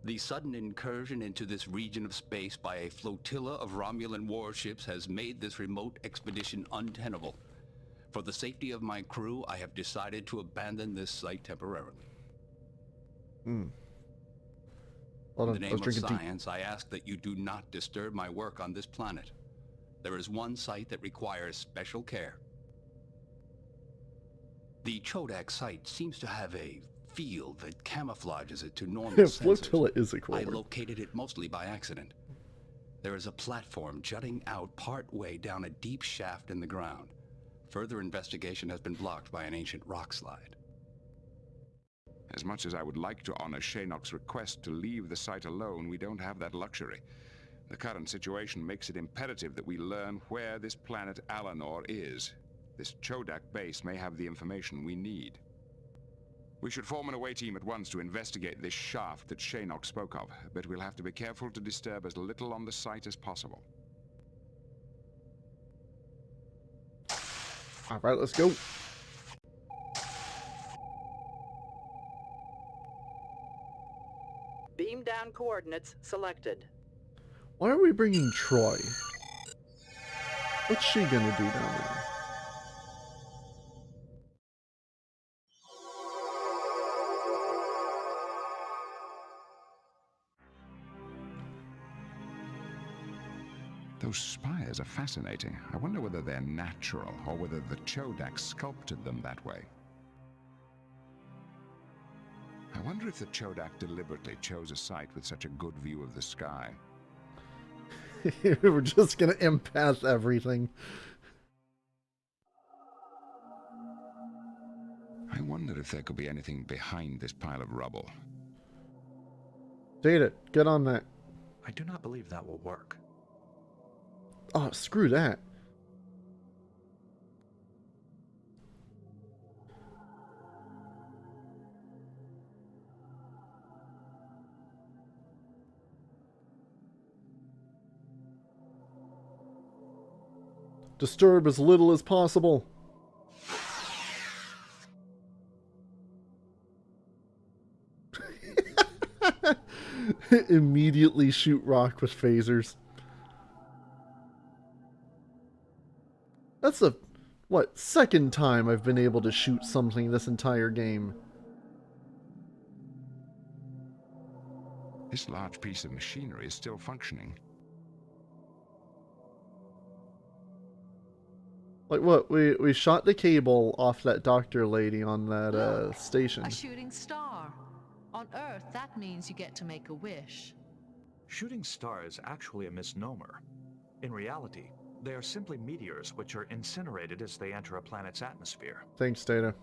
the sudden incursion into this region of space by a flotilla of Romulan warships has made this remote expedition untenable. For the safety of my crew, I have decided to abandon this site temporarily. In the name of science, I ask that you do not disturb my work on this planet. There is one site that requires special care. The Chodak site seems to have a field that camouflages it to normal sensors. Flotilla is a I located it mostly by accident. There is a platform jutting out part way down a deep shaft in the ground. Further investigation has been blocked by an ancient rock slide. As much as I would like to honor Shanok's request to leave the site alone, we don't have that luxury. The current situation makes it imperative that we learn where this planet Alinor is. This Chodak base may have the information we need. We should form an away team at once to investigate this shaft that Shanok spoke of, but we'll have to be careful to disturb as little on the site as possible. Alright, let's go. Beam down coordinates selected. Why are we bringing Troy? What's she gonna do down there? Those spires are fascinating. I wonder whether they're natural or whether the Chodak sculpted them that way. I wonder if the Chodak deliberately chose a site with such a good view of the sky. We're just gonna empath everything. I wonder if there could be anything behind this pile of rubble. Data, get on that. I do not believe that will work. Oh, screw that. Disturb as little as possible. Immediately shoot rock with phasers. That's the, what, second time I've been able to shoot something this entire game. This large piece of machinery is still functioning. Like what? We shot the cable off that doctor lady on that station. A shooting star. On Earth, that means you get to make a wish. Shooting star is actually a misnomer. In reality, they are simply meteors which are incinerated as they enter a planet's atmosphere. Thanks, Data.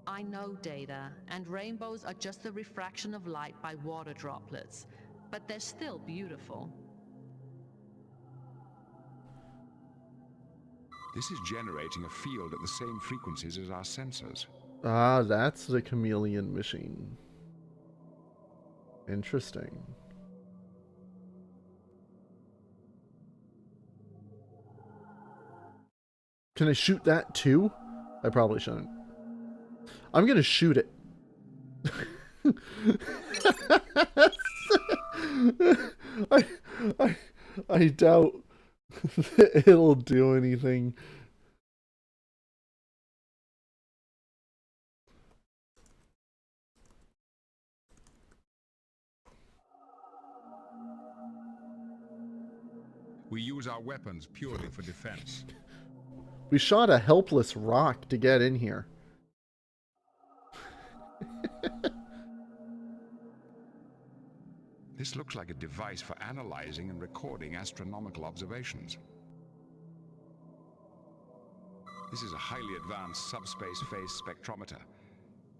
I know, Data, and rainbows are just the refraction of light by water droplets, but they're still beautiful. This is generating a field at the same frequencies as our sensors. Ah, that's the chameleon machine. Interesting. Can I shoot that too? I probably shouldn't. I'm gonna shoot it. I doubt it'll do anything. We use our weapons purely for defense. We shot a helpless rock to get in here. This looks like a device for analyzing and recording astronomical observations. This is a highly advanced subspace phase spectrometer.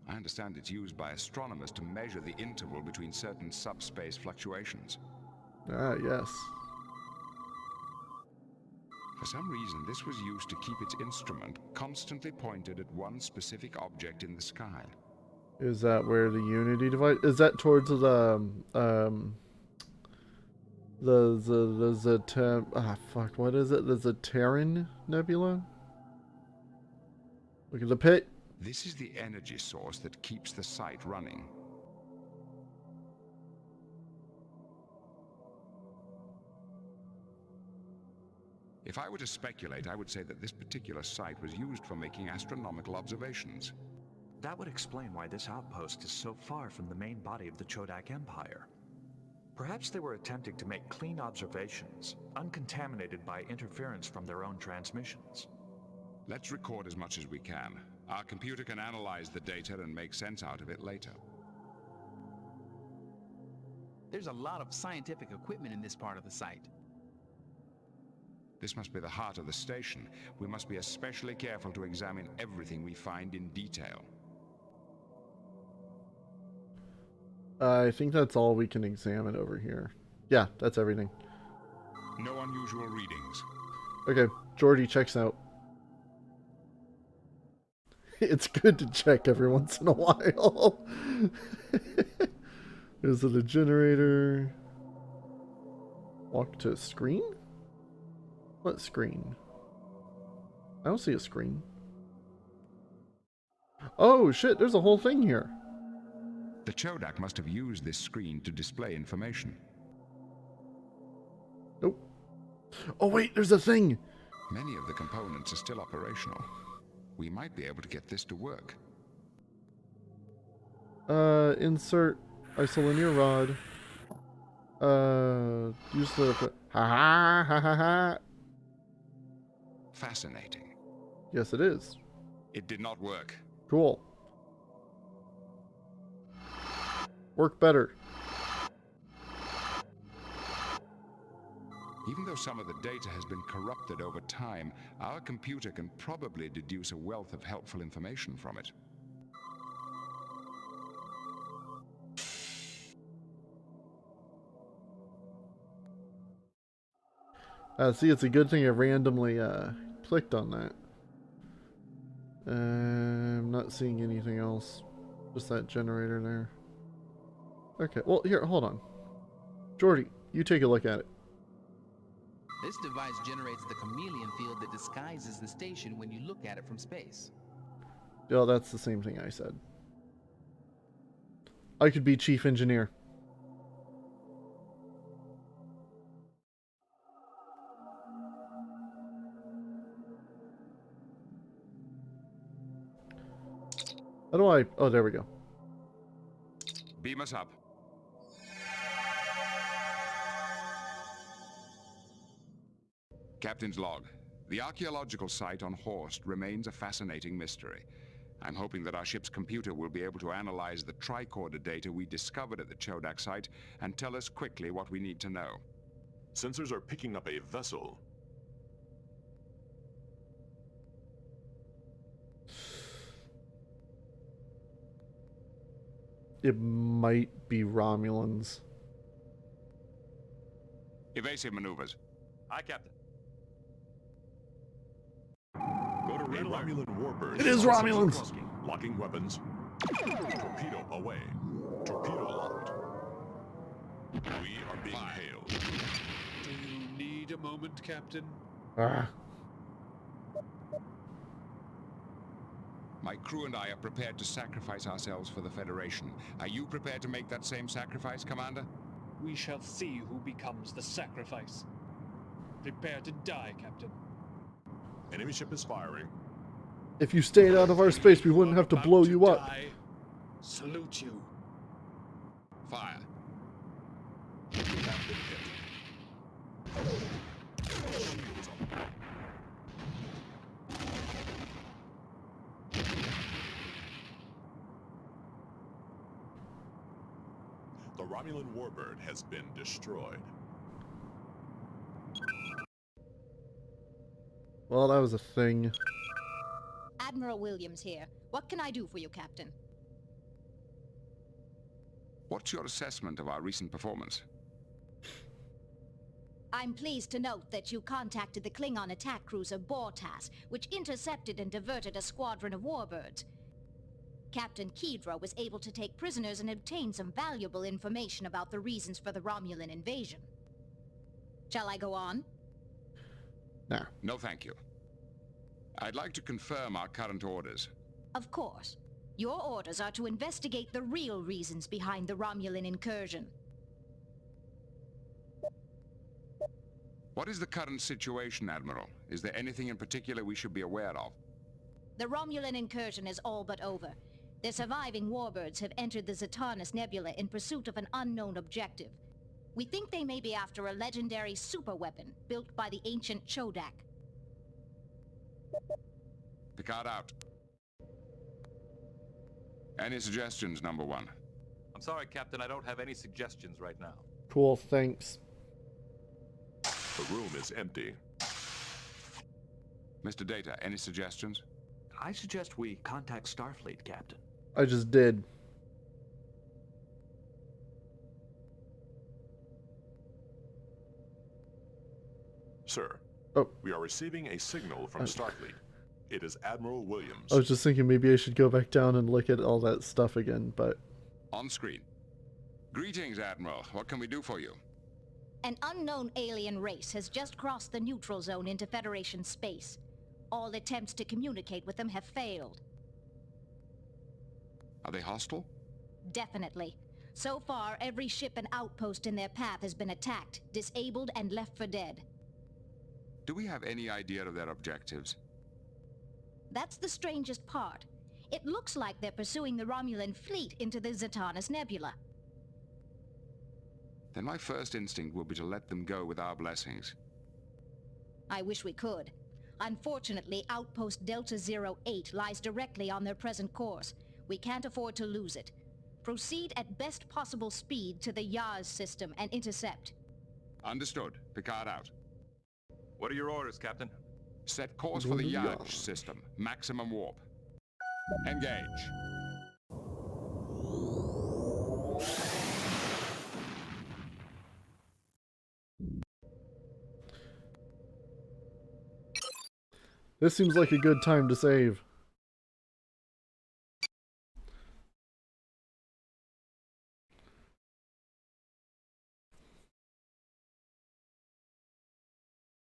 I understand it's used by astronomers to measure the interval between certain subspace fluctuations. Ah, yes. For some reason, this was used to keep its instrument constantly pointed at one specific object in the sky. Is that where the Unity device is? That towards the fuck, what is it? The Zaterran Nebula? Look at the pit. This is the energy source that keeps the site running. If I were to speculate, I would say that this particular site was used for making astronomical observations. That would explain why this outpost is so far from the main body of the Chodak Empire. Perhaps they were attempting to make clean observations, uncontaminated by interference from their own transmissions. Let's record as much as we can. Our computer can analyze the data and make sense out of it later. There's a lot of scientific equipment in this part of the site. This must be the heart of the station. We must be especially careful to examine everything we find in detail. I think that's all we can examine over here. Yeah, that's everything. No unusual readings. Okay, Jordy checks out. It's good to check every once in a while. Is it a generator? Walk to screen? What screen? I don't see a screen. Oh shit, there's a whole thing here. The Chodak must have used this screen to display information. Nope. Oh wait, there's a thing! Many of the components are still operational. We might be able to get this to work. Insert isolinear rod. Use the... Ha ha ha ha ha! Fascinating. Yes, it is. It did not work. Cool. Work better. Even though some of the data has been corrupted over time, our computer can probably deduce a wealth of helpful information from it. See, it's a good thing I randomly clicked on that. I'm not seeing anything else. Just that generator there. Okay, well, here, hold on. Jordy, you take a look at it. This device generates the chameleon field that disguises the station when you look at it from space. Yeah, that's the same thing I said. I could be chief engineer. How do I... Oh, there we go. Beam us up. Captain's log. The archaeological site on Horst remains a fascinating mystery. I'm hoping that our ship's computer will be able to analyze the tricorder data we discovered at the Chodak site and tell us quickly what we need to know. Sensors are picking up a vessel. It might be Romulans. Evasive maneuvers. Aye, Captain. Go to red Romulan warbird. It is Romulans! Locking weapons. Torpedo away. Torpedo locked. We are being hailed. Do you need a moment, Captain? My crew and I are prepared to sacrifice ourselves for the Federation. Are you prepared to make that same sacrifice, Commander? We shall see who becomes the sacrifice. Prepare to die, Captain. Enemy ship is firing. If you stayed out of our space, we wouldn't have to blow you up. Salute you. Fire. Captain hit. Shields up. The Romulan warbird has been destroyed. Well, that was a thing. Admiral Williams here. What can I do for you, Captain? What's your assessment of our recent performance? I'm pleased to note that you contacted the Klingon attack cruiser Bortas, which intercepted and diverted a squadron of warbirds. Captain Kedra was able to take prisoners and obtain some valuable information about the reasons for the Romulan invasion. Shall I go on? Nah. No, thank you. I'd like to confirm our current orders. Of course. Your orders are to investigate the real reasons behind the Romulan incursion. What is the current situation, Admiral? Is there anything in particular we should be aware of? The Romulan incursion is all but over. The surviving warbirds have entered the Zatanus Nebula in pursuit of an unknown objective. We think they may be after a legendary superweapon built by the ancient Chodak. Picard out. Any suggestions, number one? I'm sorry, Captain, I don't have any suggestions right now. Cool, thanks. The room is empty. Mr. Data, any suggestions? I suggest we contact Starfleet, Captain. I just did. Sir, we are receiving a signal from Starfleet. It is Admiral Williams. I was just thinking maybe I should go back down and look at all that stuff again, but... On screen. Greetings, Admiral. What can we do for you? An unknown alien race has just crossed the neutral zone into Federation space. All attempts to communicate with them have failed. Are they hostile? Definitely. So far, every ship and outpost in their path has been attacked, disabled, and left for dead. Do we have any idea of their objectives? That's the strangest part. It looks like they're pursuing the Romulan fleet into the Zatanus Nebula. Then my first instinct will be to let them go with our blessings. I wish we could. Unfortunately, Outpost Delta 08 lies directly on their present course. We can't afford to lose it. Proceed at best possible speed to the Yaz system and intercept. Understood. Picard out. What are your orders, Captain? Set course for the Yaz system. Maximum warp. Engage. This seems like a good time to save.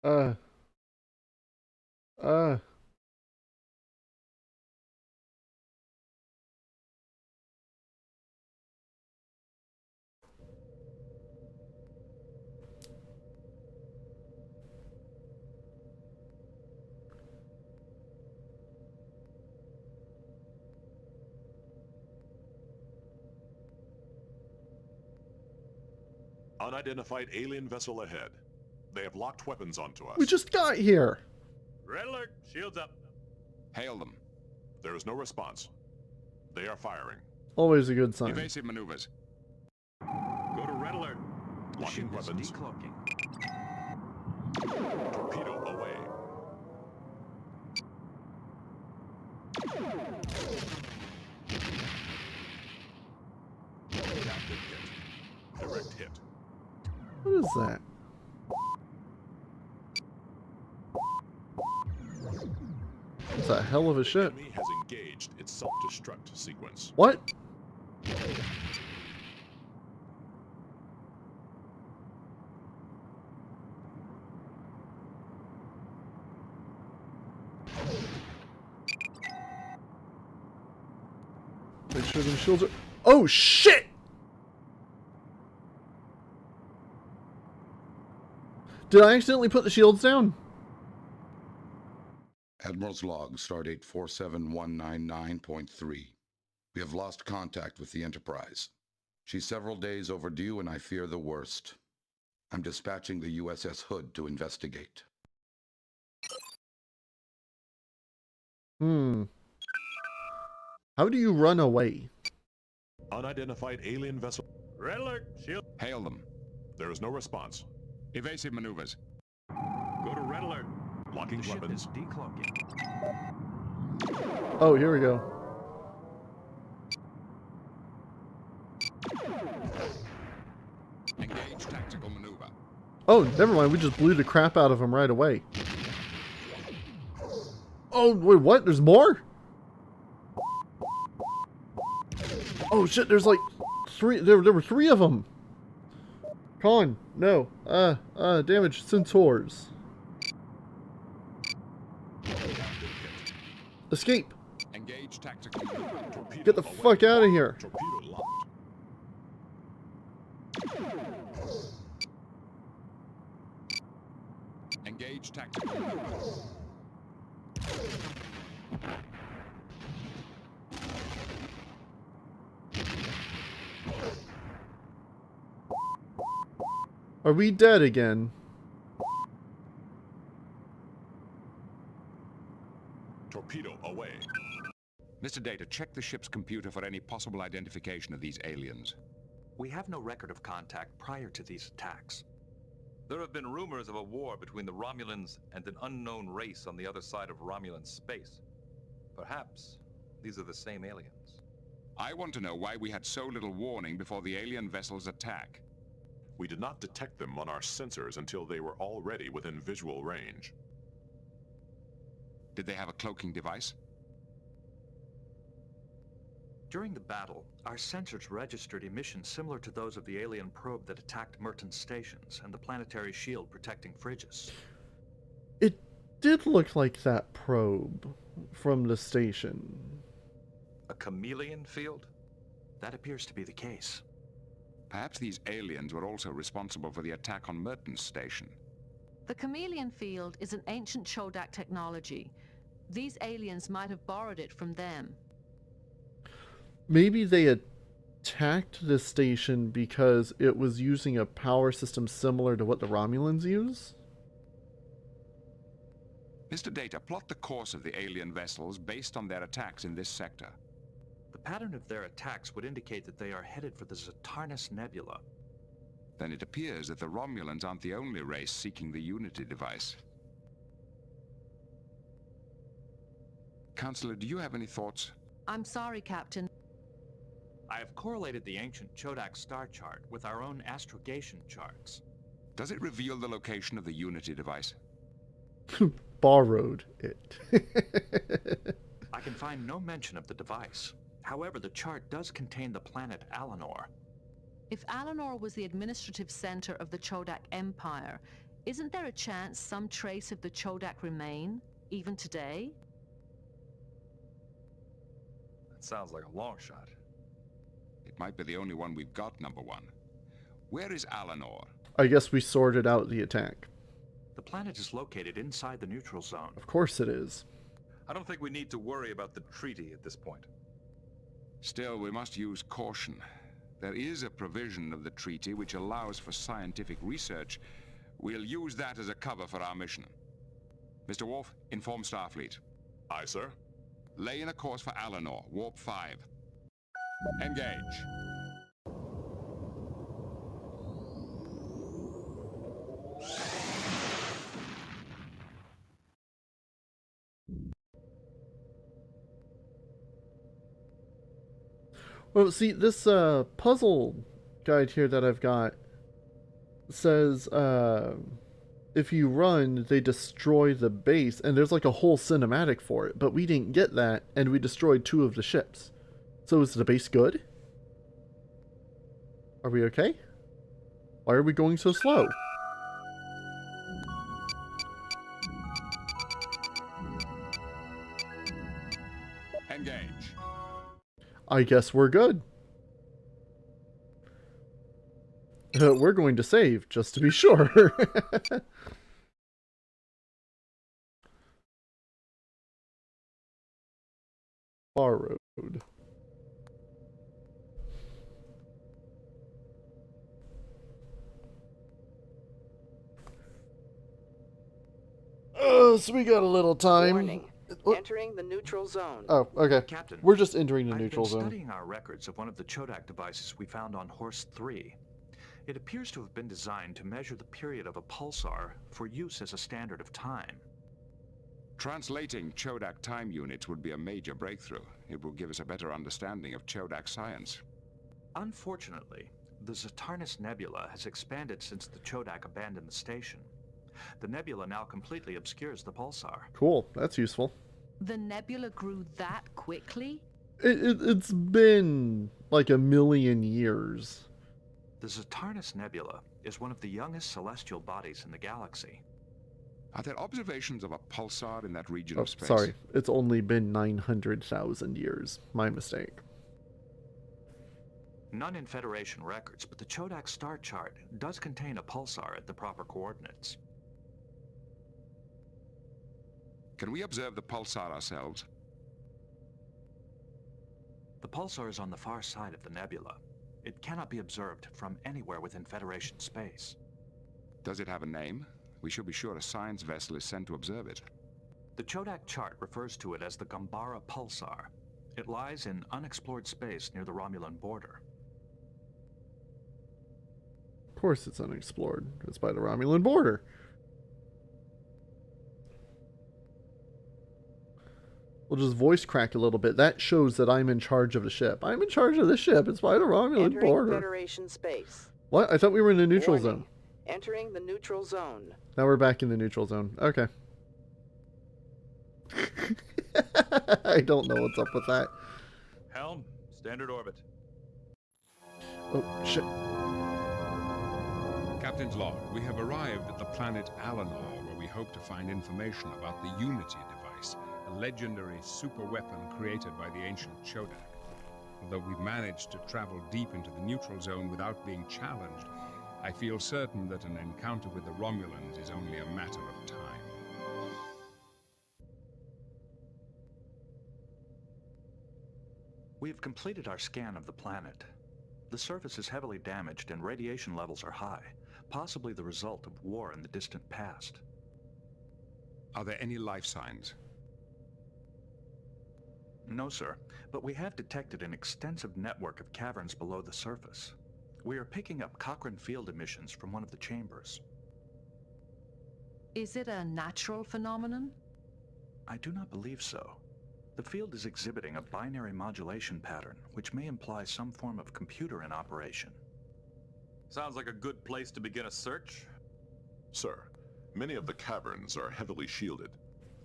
Uh. Unidentified alien vessel ahead. They have locked weapons onto us. We just got here. Red alert! Shields up. Hail them. There is no response. They are firing. Always a good sign. Evasive maneuvers. Go to red alert. Locking weapons. Decloaking. Torpedo away. Captain hit. Direct hit. What is that? That's a hell of a ship. The enemy has engaged its self-destruct sequence. What? Make sure them shields are... Oh, shit! Did I accidentally put the shields down? Admiral's log, stardate 47199.3. We have lost contact with the Enterprise. She's several days overdue, and I fear the worst. I'm dispatching the USS Hood to investigate. How do you run away? Unidentified alien vessel. Red alert! Shield. Hail them. There is no response. Evasive maneuvers. Go to red alert. Locking The ship weapons. is decloaking. Oh, here we go. Engage tactical maneuver. Oh, never mind. We just blew the crap out of them right away. Oh, wait, what? There's more? Oh, shit. There's like three. There were three of them. Con. No. Damage. Centaurs. Escape. Engage tactical maneuver. Get the fuck out of here. Torpedo locked. Engage tactical maneuver. Are we dead again? Torpedo away. Mr. Data, check the ship's computer for any possible identification of these aliens. We have no record of contact prior to these attacks. There have been rumors of a war between the Romulans and an unknown race on the other side of Romulan space. Perhaps these are the same aliens. I want to know why we had so little warning before the alien vessel's attack. We did not detect them on our sensors until they were already within visual range. Did they have a cloaking device? During the battle, our sensors registered emissions similar to those of the alien probe that attacked Merton's stations and the planetary shield protecting Frigis. It did look like that probe from the station. A chameleon field? That appears to be the case. Perhaps these aliens were also responsible for the attack on Merton's station. The chameleon field is an ancient Chodak technology. These aliens might have borrowed it from them. Maybe they attacked the station because it was using a power system similar to what the Romulans use? Mr. Data, plot the course of the alien vessels based on their attacks in this sector. The pattern of their attacks would indicate that they are headed for the Zatarnus Nebula. Then it appears that the Romulans aren't the only race seeking the Unity device. Counselor, do you have any thoughts? I'm sorry, Captain. I have correlated the ancient Chodak star chart with our own astrogation charts. Does it reveal the location of the Unity device? Borrowed it. I can find no mention of the device. However, the chart does contain the planet Alanor. If Alanor was the administrative center of the Chodak Empire, Isn't there a chance some trace of the Chodak remain, even today? That sounds like a long shot. It might be the only one we've got, number one. Where is Alanor? I guess we sorted out the attack. The planet is located inside the neutral zone. Of course it is. I don't think we need to worry about the treaty at this point. Still, we must use caution. There is a provision of the treaty which allows for scientific research. We'll use that as a cover for our mission. Mr. Worf, inform Starfleet. Aye, sir. Lay in a course for Alanor, Warp 5. Engage. Well, see, this puzzle guide here that I've got says if you run, they destroy the base, and there's like a whole cinematic for it, but we didn't get that, and we destroyed 2 of the ships. So is the base good? Are we okay? Why are we going so slow? Engage. I guess we're good. We're going to save, just to be sure. Far road. So we got a little time. Warning. Entering the neutral zone. Oh, okay. Captain, we're just entering the neutral I've been zone. studying our records of one of the Chodak devices we found on Horse 3. It appears to have been designed to measure the period of a pulsar for use as a standard of time. Translating Chodak time units would be a major breakthrough. It will give us a better understanding of Chodak science. Unfortunately, the Zatarnis Nebula has expanded since the Chodak abandoned the station. The nebula now completely obscures the pulsar. Cool, that's useful. The nebula grew that quickly? It's been like 1,000,000 years. The Zatarnis Nebula is one of the youngest celestial bodies in the galaxy. Are there observations of a pulsar in that region Oh, of space? sorry. It's only been 900,000 years. My mistake. None in Federation records, but the Chodak star chart does contain a pulsar at the proper coordinates. Can we observe the pulsar ourselves? The pulsar is on the far side of the nebula. It cannot be observed from anywhere within Federation space. Does it have a name? We should be sure a science vessel is sent to observe it. The Chodak chart refers to it as the Gambara pulsar. It lies in unexplored space near the Romulan border. Of course it's unexplored. It's by the Romulan border. We'll just voice crack a little bit. That shows that I'm in charge of the ship. I'm in charge of the ship. It's by the Romulan Entering border. Federation space. What? I thought we were in the neutral zone. Entering the neutral zone. Now we're back in the neutral zone. Okay. I don't know what's up with that. Helm, standard orbit. Oh, shit. Captain's log, we have arrived at the planet Alanor, where we hope to find information about the Unity device, a legendary superweapon created by the ancient Chodak. Although we've managed to travel deep into the neutral zone without being challenged, I feel certain that an encounter with the Romulans is only a matter of time. We have completed our scan of the planet. The surface is heavily damaged and radiation levels are high, possibly the result of war in the distant past. Are there any life signs? No, sir, but we have detected an extensive network of caverns below the surface. We are picking up Cochrane field emissions from one of the chambers. Is it a natural phenomenon? I do not believe so. The field is exhibiting a binary modulation pattern, which may imply some form of computer in operation. Sounds like a good place to begin a search. Sir, many of the caverns are heavily shielded.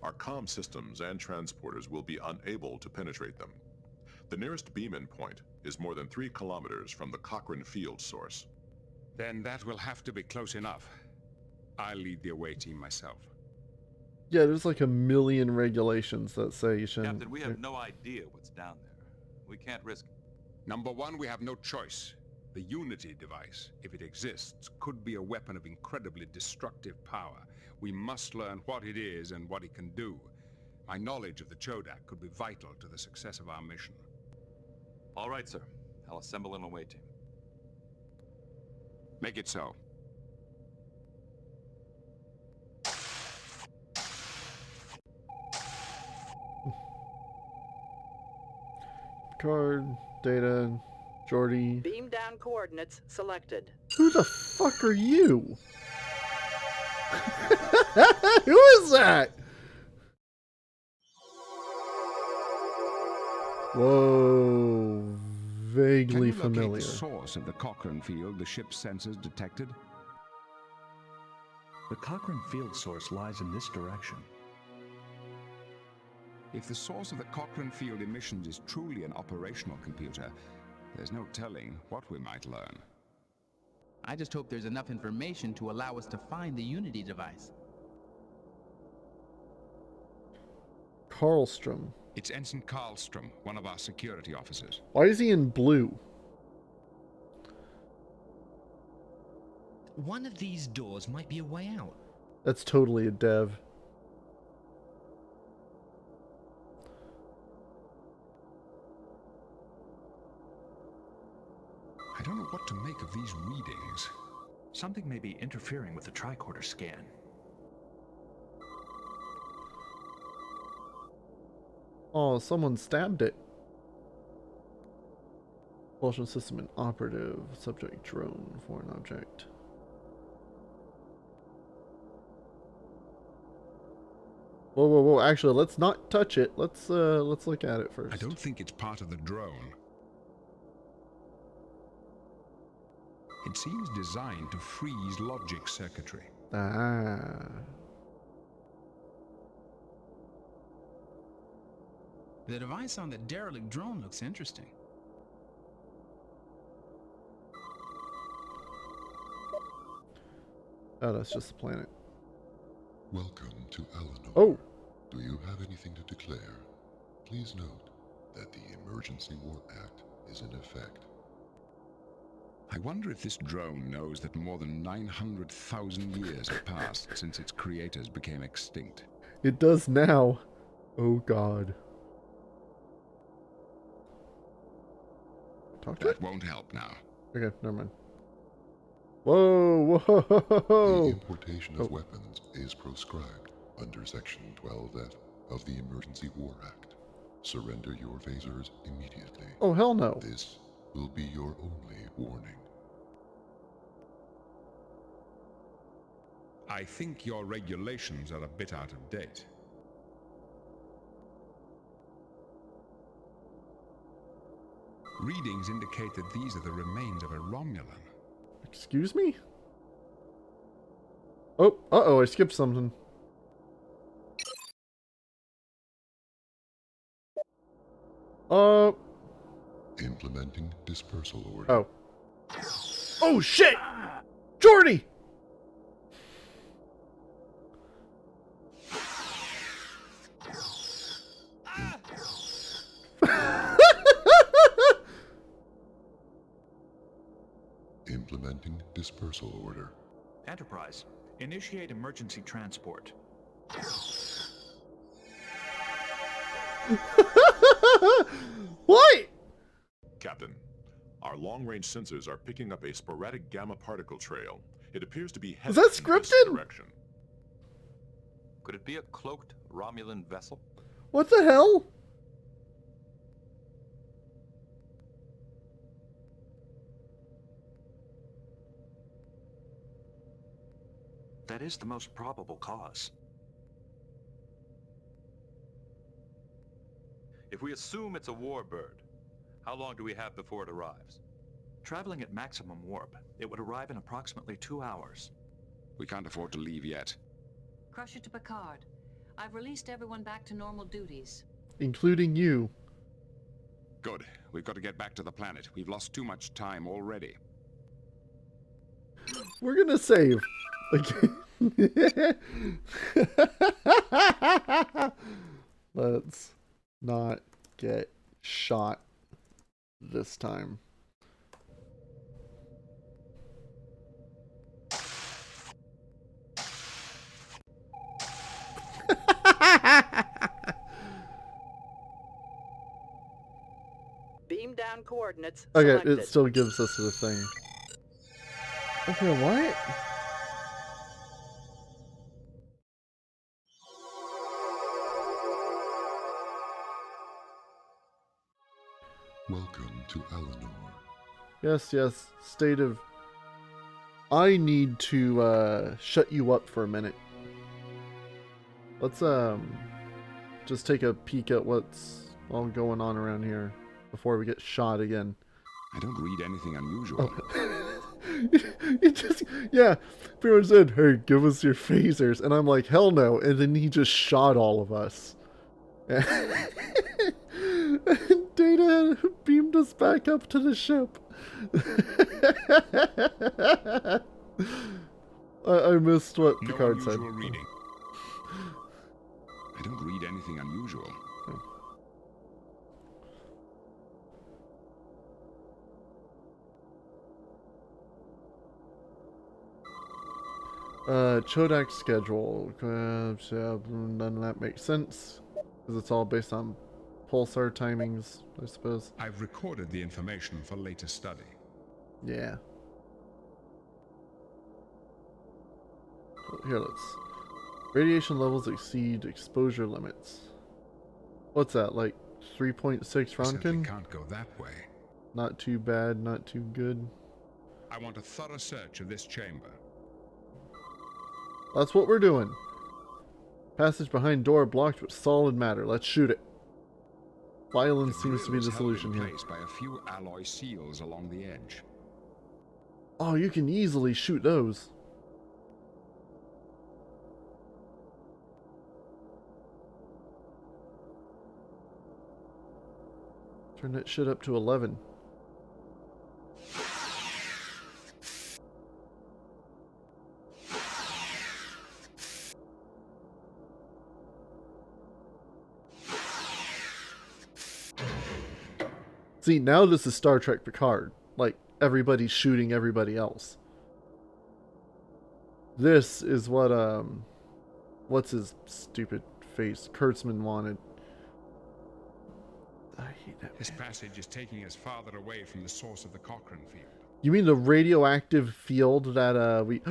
Our comm systems and transporters will be unable to penetrate them. The nearest beam-in point is more than 3 kilometers from the Cochrane field source. Then that will have to be close enough. I'll lead the away team myself. Yeah, there's like a million regulations that say you shouldn't. Captain, we have no idea what's down there. We can't risk it. Number one, we have no choice. The Unity device, if it exists, could be a weapon of incredibly destructive power. We must learn what it is and what it can do. My knowledge of the Chodak could be vital to the success of our mission. All right, sir. I'll assemble an away team. Make it so. Card, data, Jordy. Beam down coordinates selected. Who the fuck are you? Who is that? Whoa, vaguely Can you familiar. locate the source of the Cochrane field the ship's sensors detected? The Cochrane field source lies in this direction. If the source of the Cochrane field emissions is truly an operational computer, there's no telling what we might learn. I just hope there's enough information to allow us to find the Unity device. Karlstrom. It's Ensign Karlstrom, one of our security officers. Why is he in blue? One of these doors might be a way out. That's totally a dev. I don't know what to make of these readings. Something may be interfering with the tricorder scan. Oh, someone stabbed it. Propulsion system inoperative. Subject drone. Foreign object. Whoa, whoa, whoa! Actually, let's not touch it. Let's look at it first. I don't think it's part of the drone. It seems designed to freeze logic circuitry. Ah. The device on the derelict drone looks interesting. Oh, that's just the planet. Welcome to Eleanor. Oh. Do you have anything to declare? Please note that the Emergency War Act is in effect. I wonder if this drone knows that more than 900,000 years have passed since its creators became extinct. It does now. Oh God. Talk to That it? won't help now. Okay, never mind. Whoa, whoa! The importation of weapons is proscribed under Section 12F of the Emergency War Act. Surrender your phasers immediately. Oh, hell no. This will be your only warning. I think your regulations are a bit out of date. Readings indicate that these are the remains of a Romulan. Excuse me? Oh, uh-oh, I skipped something. Implementing dispersal order. Oh. Oh, shit! Jordy! Implementing dispersal order. Enterprise, initiate emergency transport. What? Captain, our long-range sensors are picking up a sporadic gamma particle trail. It appears to be headed that in this scripted? direction. Could it be a cloaked Romulan vessel? What the hell? That is the most probable cause. If we assume it's a warbird, how long do we have before it arrives? Traveling at maximum warp, it would arrive in approximately 2 hours. We can't afford to leave yet. Crusher to Picard. I've released everyone back to normal duties. Including you. Good. We've got to get back to the planet. We've lost too much time already. We're gonna save. Like, Let's not get shot this time. Beam down coordinates Okay, selected. it still gives us the thing. Okay, what? Welcome to Eleanor. Yes, yes. State of... I need to shut you up for a minute. Let's just take a peek at what's all going on around here before we get shot again. I don't read anything unusual. You just, yeah, pretty much said, hey, give us your phasers. And I'm like, hell no. And then he just shot all of us. And Data beamed us back up to the ship. I missed what Picard said. Reading. I don't read anything unusual. Chodak schedule. None of that makes sense. Because it's all based on pulsar timings, I suppose. I've recorded the information for later study. Yeah. Here, let's... Radiation levels exceed exposure limits. What's that, like 3.6 Ronkin? Can't go that way. Not too bad, not too good. I want a thorough search of this chamber. That's what we're doing. Passage behind door blocked with solid matter. Let's shoot it. Violence seems to be the solution here. By a few alloy seals along the edge. Oh, you can easily shoot those. Turn that shit up to 11. See, now this is Star Trek Picard. Like, everybody's shooting everybody else. This is what, what's his stupid face? Kurtzman wanted. I hate that. This passage is taking us farther away from the source of the Cochrane field. You mean the radioactive field that, we...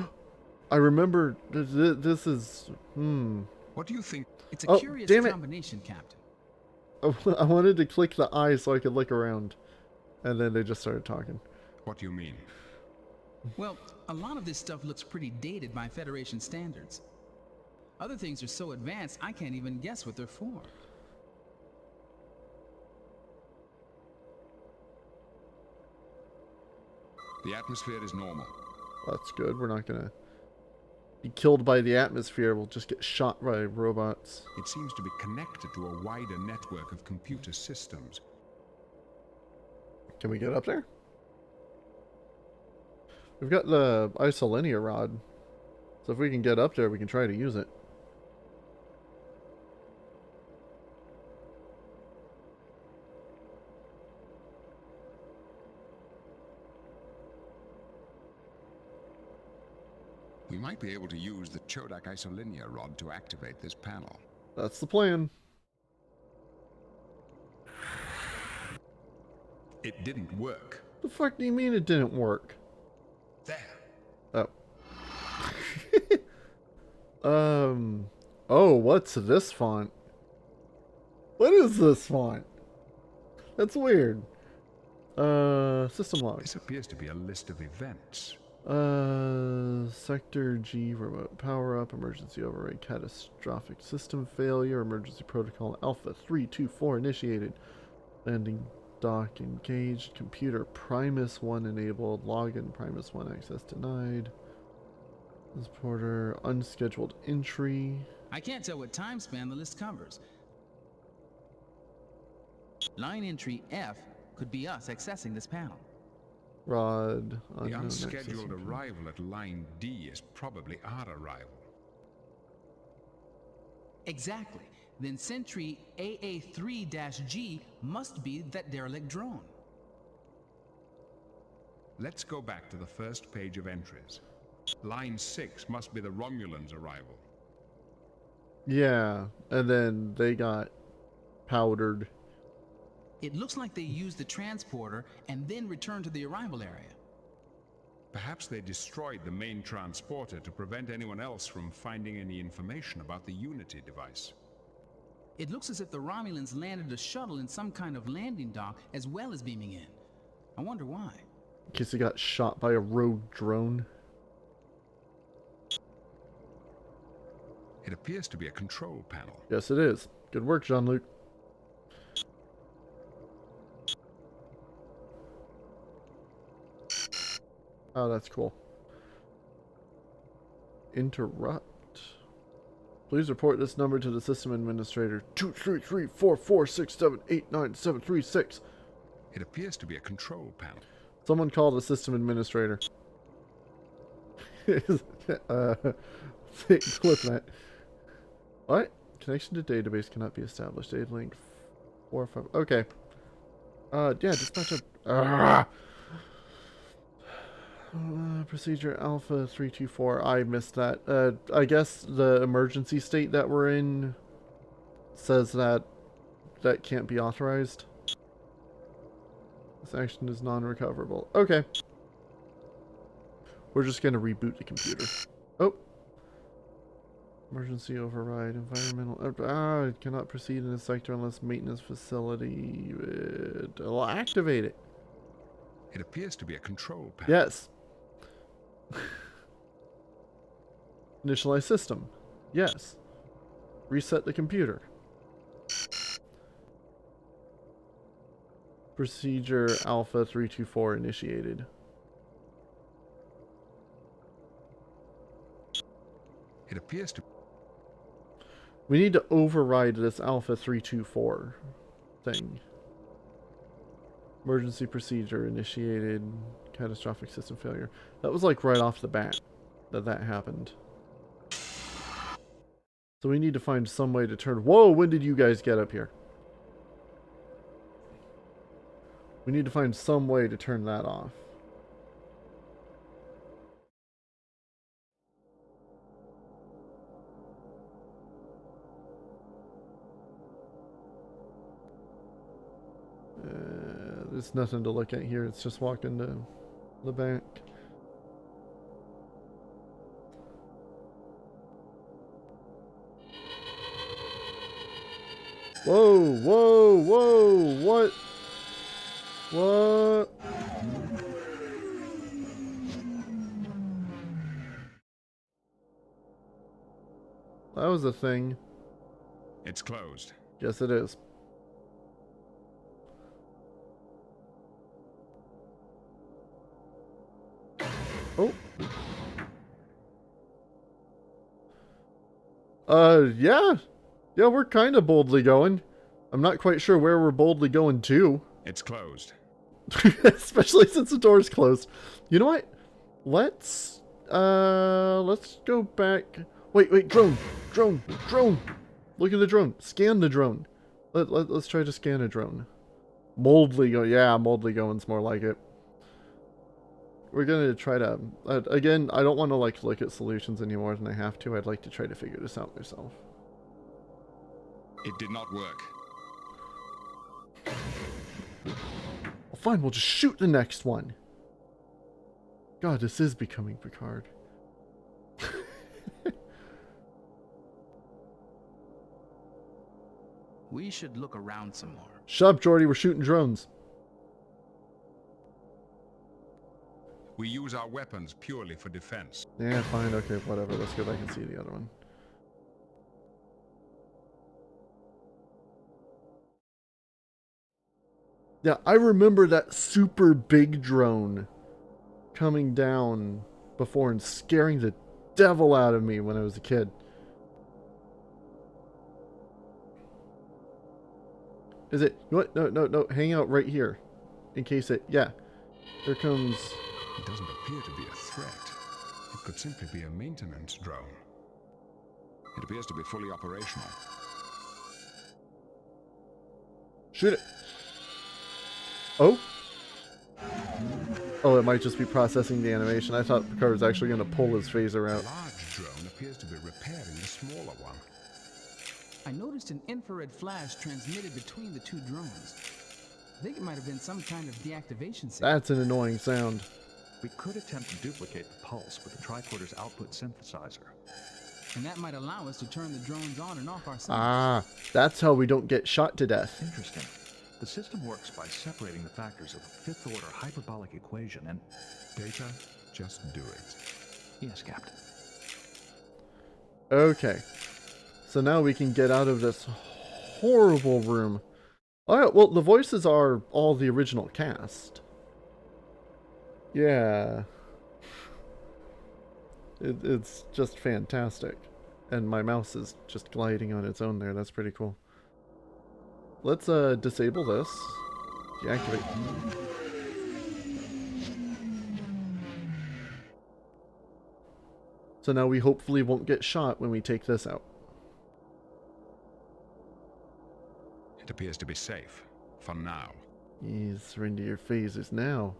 I remember, this is... What do you think? It's a curious combination, Captain. I wanted to click the eye so I could look around. And then they just started talking. What do you mean? Well, a lot of this stuff looks pretty dated by Federation standards. Other things are so advanced, I can't even guess what they're for. The atmosphere is normal. That's good. We're not gonna be killed by the atmosphere. We'll just get shot by robots. It seems to be connected to a wider network of computer systems. Can we get up there? We've got the isolinear rod. So if we can get up there, we can try to use it. We might be able to use the Chodak isolinear rod to activate this panel. That's the plan. It didn't work. The fuck do you mean it didn't work? There. Oh. Oh, what's this font? What is this font? That's weird. System log. This appears to be a list of events. Sector G, remote power up, emergency override, catastrophic system failure, emergency protocol Alpha 324 initiated, landing dock engaged, computer Primus 1 enabled, login Primus 1 access denied, transporter unscheduled entry. I can't tell what time span the list covers. Line entry F could be us accessing this panel. Rod. The unscheduled arrival at line D is probably our arrival. Exactly. Then Sentry AA3-G must be that derelict drone. Let's go back to the first page of entries. Line 6 must be the Romulans' arrival. Yeah, and then they got powdered. It looks like they used the transporter and then returned to the arrival area. Perhaps they destroyed the main transporter to prevent anyone else from finding any information about the Unity device. It looks as if the Romulans landed a shuttle in some kind of landing dock as well as beaming in. I wonder why. In case he got shot by a rogue drone. It appears to be a control panel. Yes, it is. Good work, Jean-Luc. Oh, that's cool. Interrupt. Please report this number to the system administrator. 233-446789736. It appears to be a control panel. Someone call the system administrator. Clip that. What? Connection to database cannot be established. Data link 4 or 5. Okay. Yeah, dispatch a... procedure Alpha 324. I missed that. I guess the emergency state that we're in says that that can't be authorized. This action is non-recoverable. Okay. We're just going to reboot the computer. Oh. Emergency override. Environmental... it cannot proceed in this sector unless maintenance facility... It'll activate it. It appears to be a control panel. Yes. Initialize system. Yes. Reset the computer. Procedure Alpha 324 initiated. It appears to... We need to override this Alpha 324 thing. Emergency procedure initiated. Catastrophic system failure. That was like right off the bat that happened. So we need to find some way to turn... Whoa, when did you guys get up here? We need to find some way to turn that off. There's nothing to look at here. It's just walking to the back. Whoa, whoa, whoa, what? What? That was a thing. It's closed. Yes, it is. Oh. Yeah. Yeah, we're kind of boldly going. I'm not quite sure where we're boldly going to. It's closed. Especially since the door's closed. You know what? Let's go back. Wait, drone. Look at the drone. Scan the drone. Let's try to scan a drone. Moldly go. Yeah, moldly going's more like it. We're gonna try to, again, I don't want to like look at solutions any more than I have to. I'd like to try to figure this out myself. It did not work. Well, fine, we'll just shoot the next one. God, this is becoming Picard. We should look around some more. Shut up, Jordy, we're shooting drones. We use our weapons purely for defense. Yeah, fine, okay, whatever. Let's go back and see the other one. Yeah, I remember that super big drone coming down before and scaring the devil out of me when I was a kid. Is it? What? No. Hang out right here. In case it... Yeah. Here comes... It doesn't appear to be a threat. It could simply be a maintenance drone. It appears to be fully operational. Shoot it. Oh? Oh, it might just be processing the animation. I thought Picard was actually going to pull his phaser out. The large drone appears to be repairing the smaller one. I noticed an infrared flash transmitted between the two drones. I think it might have been some kind of deactivation signal. That's an annoying sound. We could attempt to duplicate the pulse with the tricorder's output synthesizer. And that might allow us to turn the drones on and off ourselves. Ah, that's how we don't get shot to death. Interesting. The system works by separating the factors of a fifth-order hyperbolic equation and... Data, just do it. Yes, Captain. Okay. So now we can get out of this horrible room. Alright, well, the voices are all the original cast. Yeah. It's just fantastic. And my mouse is just gliding on its own there. That's pretty cool. Let's disable this. Deactivate. So now we hopefully won't get shot when we take this out. It appears to be safe. For now. You surrender your phasers now.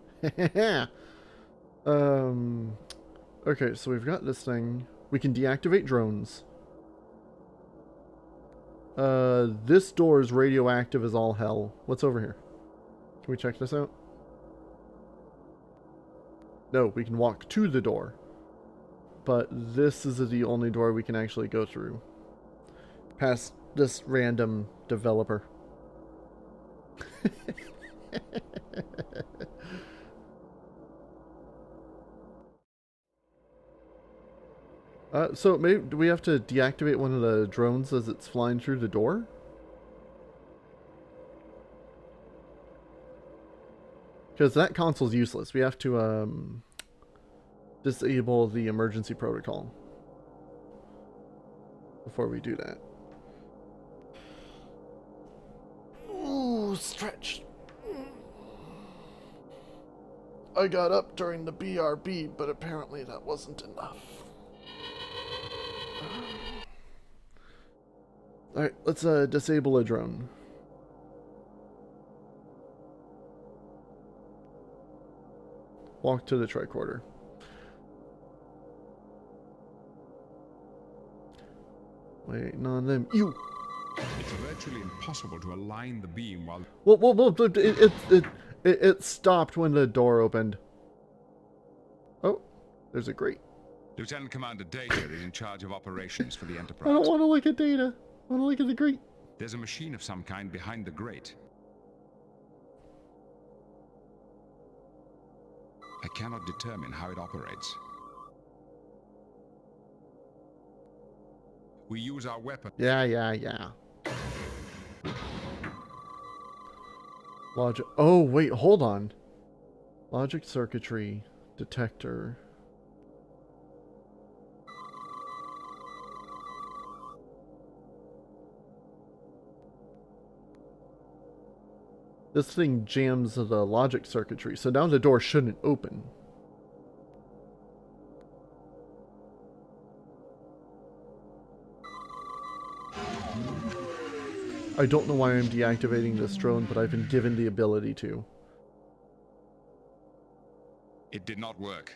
Okay, so we've got this thing. We can deactivate drones. This door is radioactive as all hell. What's over here? Can we check this out? No, we can walk to the door. But this is the only door we can actually go through. Past this random developer. So maybe do we have to deactivate one of the drones as it's flying through the door? Because that console's useless. We have to disable the emergency protocol before we do that. Ooh, stretch. I got up during the BRB, but apparently that wasn't enough. Alright, let's disable a drone. Walk to the tricorder. Waiting on them. You! It's virtually impossible to align the beam while... Well, it stopped when the door opened. Oh, there's a grate. Lieutenant Commander Data is in charge of operations for the Enterprise. I don't want to look at Data. I want to look at the grate. There's a machine of some kind behind the grate. I cannot determine how it operates. We use our weapon. Yeah. Logic. Oh, wait, hold on. Logic circuitry detector. This thing jams the logic circuitry, so now the door shouldn't open. I don't know why I'm deactivating this drone, but I've been given the ability to. It did not work.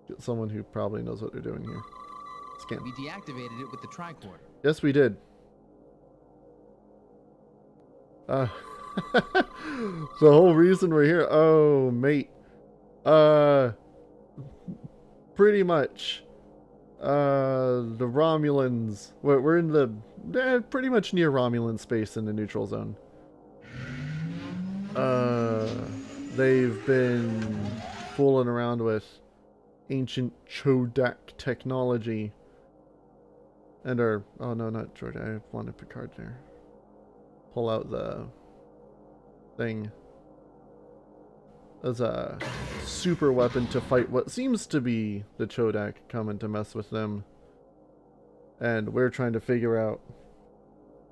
Get someone who probably knows what they're doing here. Scan. We deactivated it with the tricorder. Yes, we did. The whole reason we're here. Oh, mate. Pretty much. The Romulans. We're in the pretty much near Romulan space in the neutral zone. They've been fooling around with ancient Chodak technology. And oh no, not Jordan. I wanted Picard there. Pull out the thing as a super weapon to fight what seems to be the Chodak coming to mess with them. And we're trying to figure out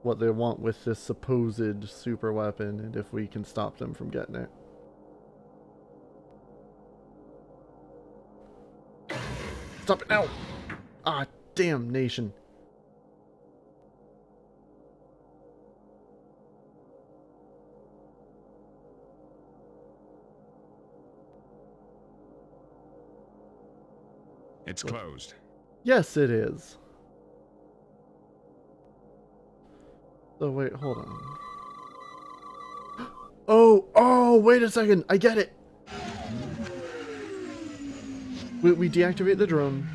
what they want with this supposed super weapon and if we can stop them from getting it. Stop it now! Ah, damnation. It's closed. Yes, it is. Oh, wait, hold on. Oh, wait a second. I get it. We deactivate the drone.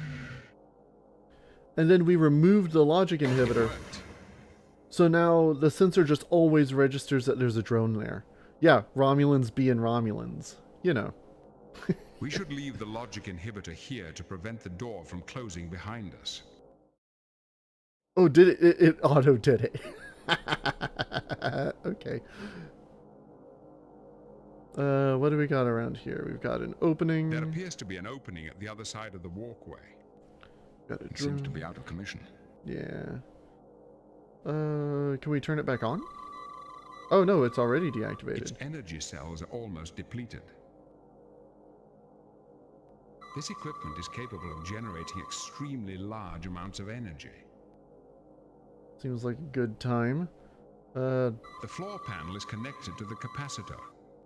And then we removed the logic inhibitor. So now the sensor just always registers that there's a drone there. Yeah, Romulans being Romulans. You know. We should leave the logic inhibitor here to prevent the door from closing behind us. Oh, did it? It auto did it. Okay. What do we got around here? We've got an opening. There appears to be an opening at the other side of the walkway. Got a It seems to be out of commission. Yeah. Can we turn it back on? Oh no, it's already deactivated. Its energy cells are almost depleted. This equipment is capable of generating extremely large amounts of energy. Seems like a good time. The floor panel is connected to the capacitor.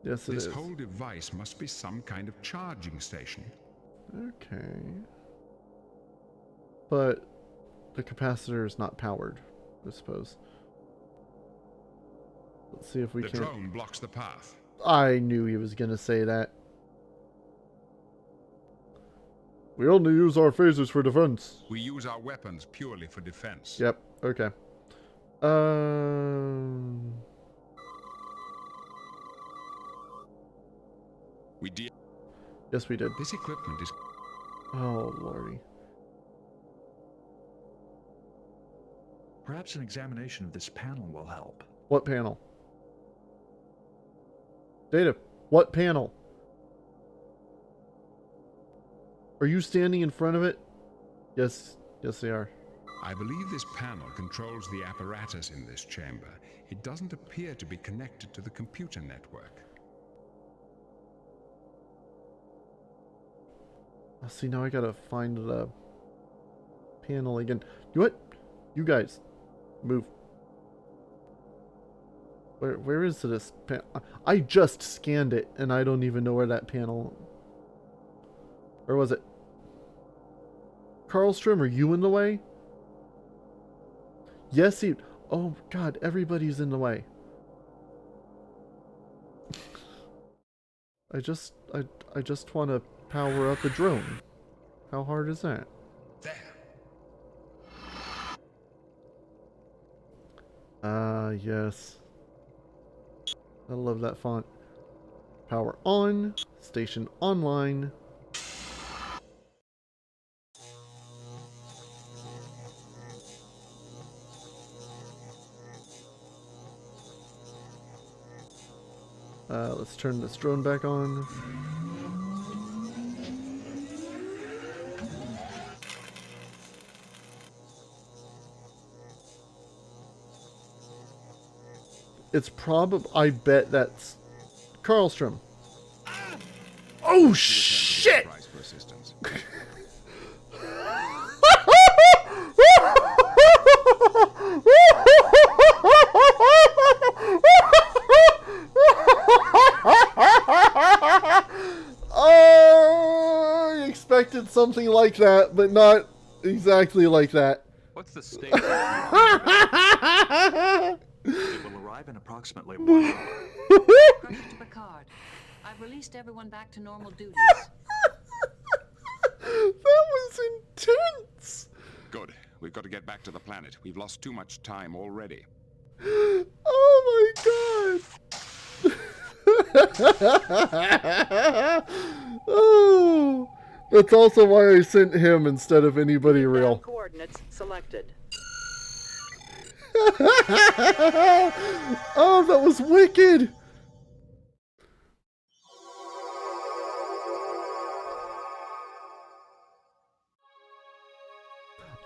Yes, it is. This whole device must be some kind of charging station. Okay. But the capacitor is not powered, I suppose. Let's see if we can. The drone blocks the path. I knew he was going to say that. We only use our phasers for defense. We use our weapons purely for defense. Yep, okay. Yes, we did. This equipment is... Oh, lordy. Perhaps an examination of this panel will help. What panel? Data, what panel? Are you standing in front of it? Yes, yes they are. I believe this panel controls the apparatus in this chamber. It doesn't appear to be connected to the computer network. See, now I gotta find the panel again. You what? You guys, move. Where is this panel? I just scanned it, and I don't even know where that panel... Or was it? Karlstrom, are you in the way? Yes, he... Oh, God, everybody's in the way. I just want to power up a drone. How hard is that? Yes. I love that font. Power on. Station online. Let's turn this drone back on. It's probably... I bet that's... Karlstrom. Oh, shit! I expected something like that, but not exactly like that. What's the state? It will arrive in approximately 1 hour. Pressure to Picard. I've released everyone back to normal duties. That was intense. Good. We've got to get back to the planet. We've lost too much time already. Oh my god. Oh, that's also why I sent him instead of anybody real. Coordinates selected. Oh, that was wicked.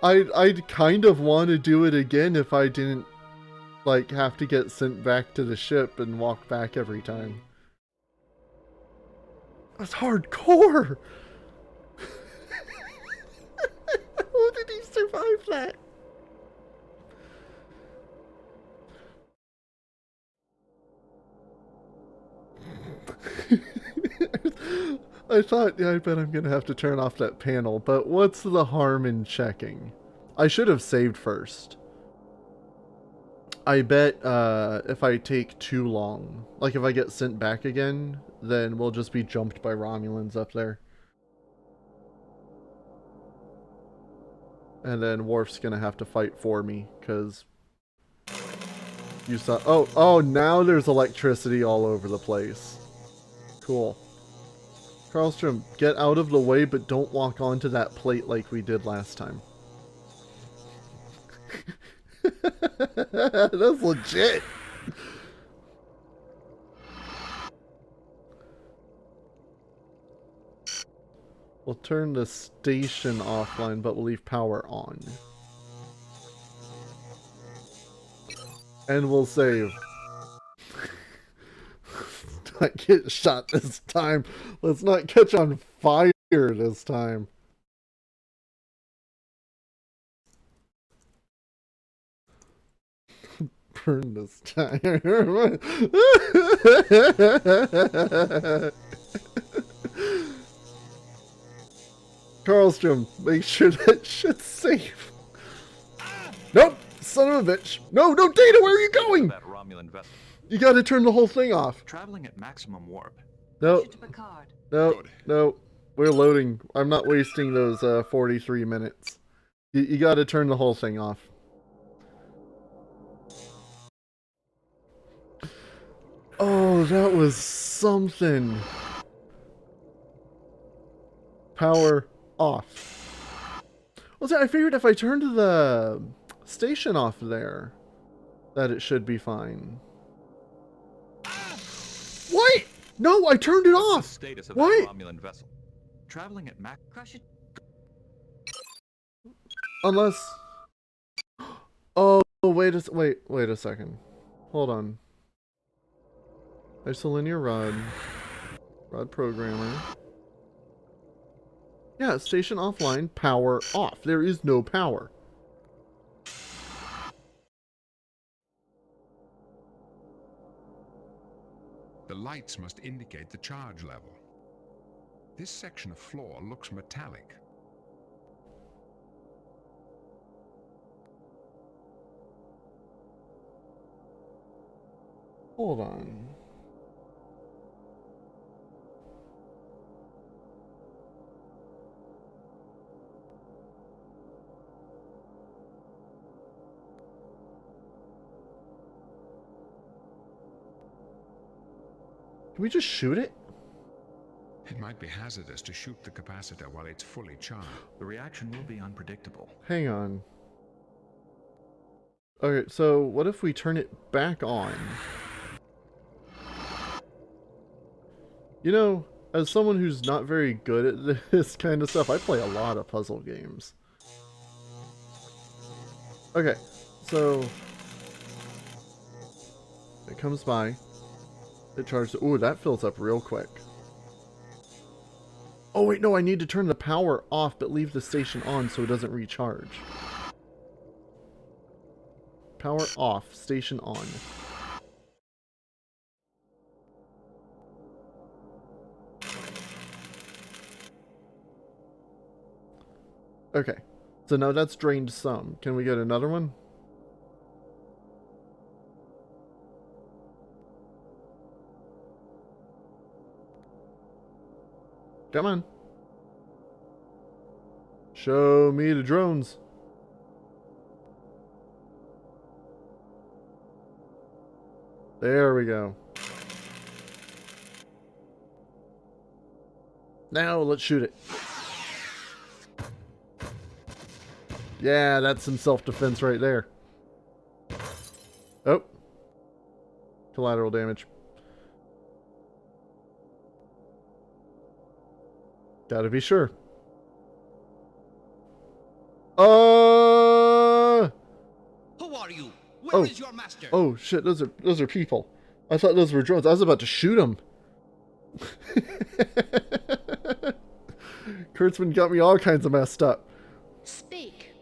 I'd kind of want to do it again if I didn't like have to get sent back to the ship and walk back every time. That's hardcore. How did that. I thought, yeah, I bet I'm gonna have to turn off that panel, but what's the harm in checking? I should have saved first. I bet if I take too long, like if I get sent back again, then we'll just be jumped by Romulans up there. And then Worf's gonna have to fight for me, because you saw... Oh, now there's electricity all over the place. Cool. Karlstrom, get out of the way, but don't walk onto that plate like we did last time. That's legit. We'll turn the station offline, but we'll leave power on. And we'll save. Not get shot this time. Let's not catch on fire this time. Burn this time. Karlstrom, make sure that shit's safe. Nope, son of a bitch. No, Data, where are you going? That Romulan vessel. You gotta turn the whole thing off. Traveling at maximum warp. No, we're loading. I'm not wasting those 43 minutes. You gotta turn the whole thing off. Oh, that was something. Power off. Well, I figured if I turned the station off there, that it should be fine. What? No, I turned it off. Status of what? That Romulan vessel. Traveling at Mac. Crush it. Unless. Oh, wait a second. Hold on. Isolinear rod programmer. Yeah, station offline, power off. There is no power. The lights must indicate the charge level. This section of floor looks metallic. Hold on. Can we just shoot it? It might be hazardous to shoot the capacitor while it's fully charged. The reaction will be unpredictable. Hang on. Okay, so what if we turn it back on? You know, as someone who's not very good at this kind of stuff, I play a lot of puzzle games. Okay, so it comes by. It charges. Ooh, that fills up real quick. Oh wait, no, I need to turn the power off but leave the station on so it doesn't recharge. Power off, station on. Okay, so now that's drained some. Can we get another one? Come on. Show me the drones. There we go. Now let's shoot it. Yeah, that's some self-defense right there. Oh. Collateral damage. Gotta be sure. Who are you? Where is your master? Oh shit, those are people. I thought those were drones. I was about to shoot them. Kurtzman got me all kinds of messed up. Speak.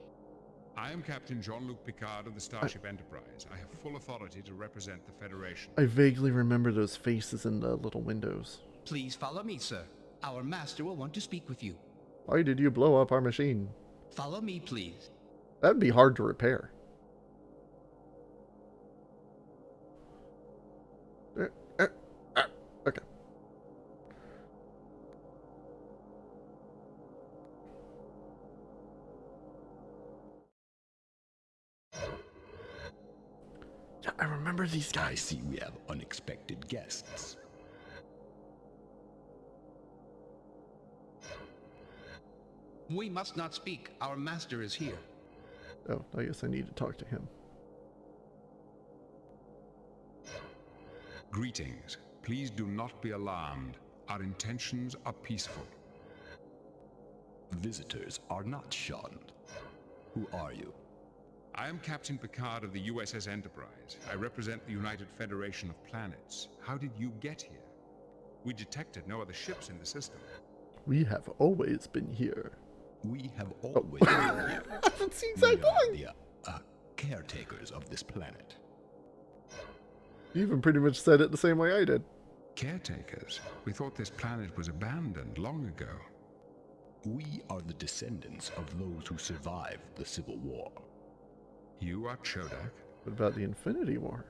I Captain Jean-Luc Picard of the Starship Enterprise. I have full authority to represent the Federation. I vaguely remember those faces in the little windows. Please follow me, sir. Our master will want to speak with you. Why did you blow up our machine? Follow me, please. That'd be hard to repair. Okay. Yeah, I remember these guys. I see we have unexpected guests. We must not speak. Our master is here. Oh, I guess I need to talk to him. Greetings. Please do not be alarmed. Our intentions are peaceful. Visitors are not shunned. Who are you? I am Captain Picard of the USS Enterprise. I represent the United Federation of Planets. How did you get here? We detected no other ships in the system. We have always been here. We have always been here. It seems like the caretakers of this planet. You even pretty much said it the same way I did. Caretakers? We thought this planet was abandoned long ago. We are the descendants of those who survived the Civil War. You are Chodak? What about the Infinity War?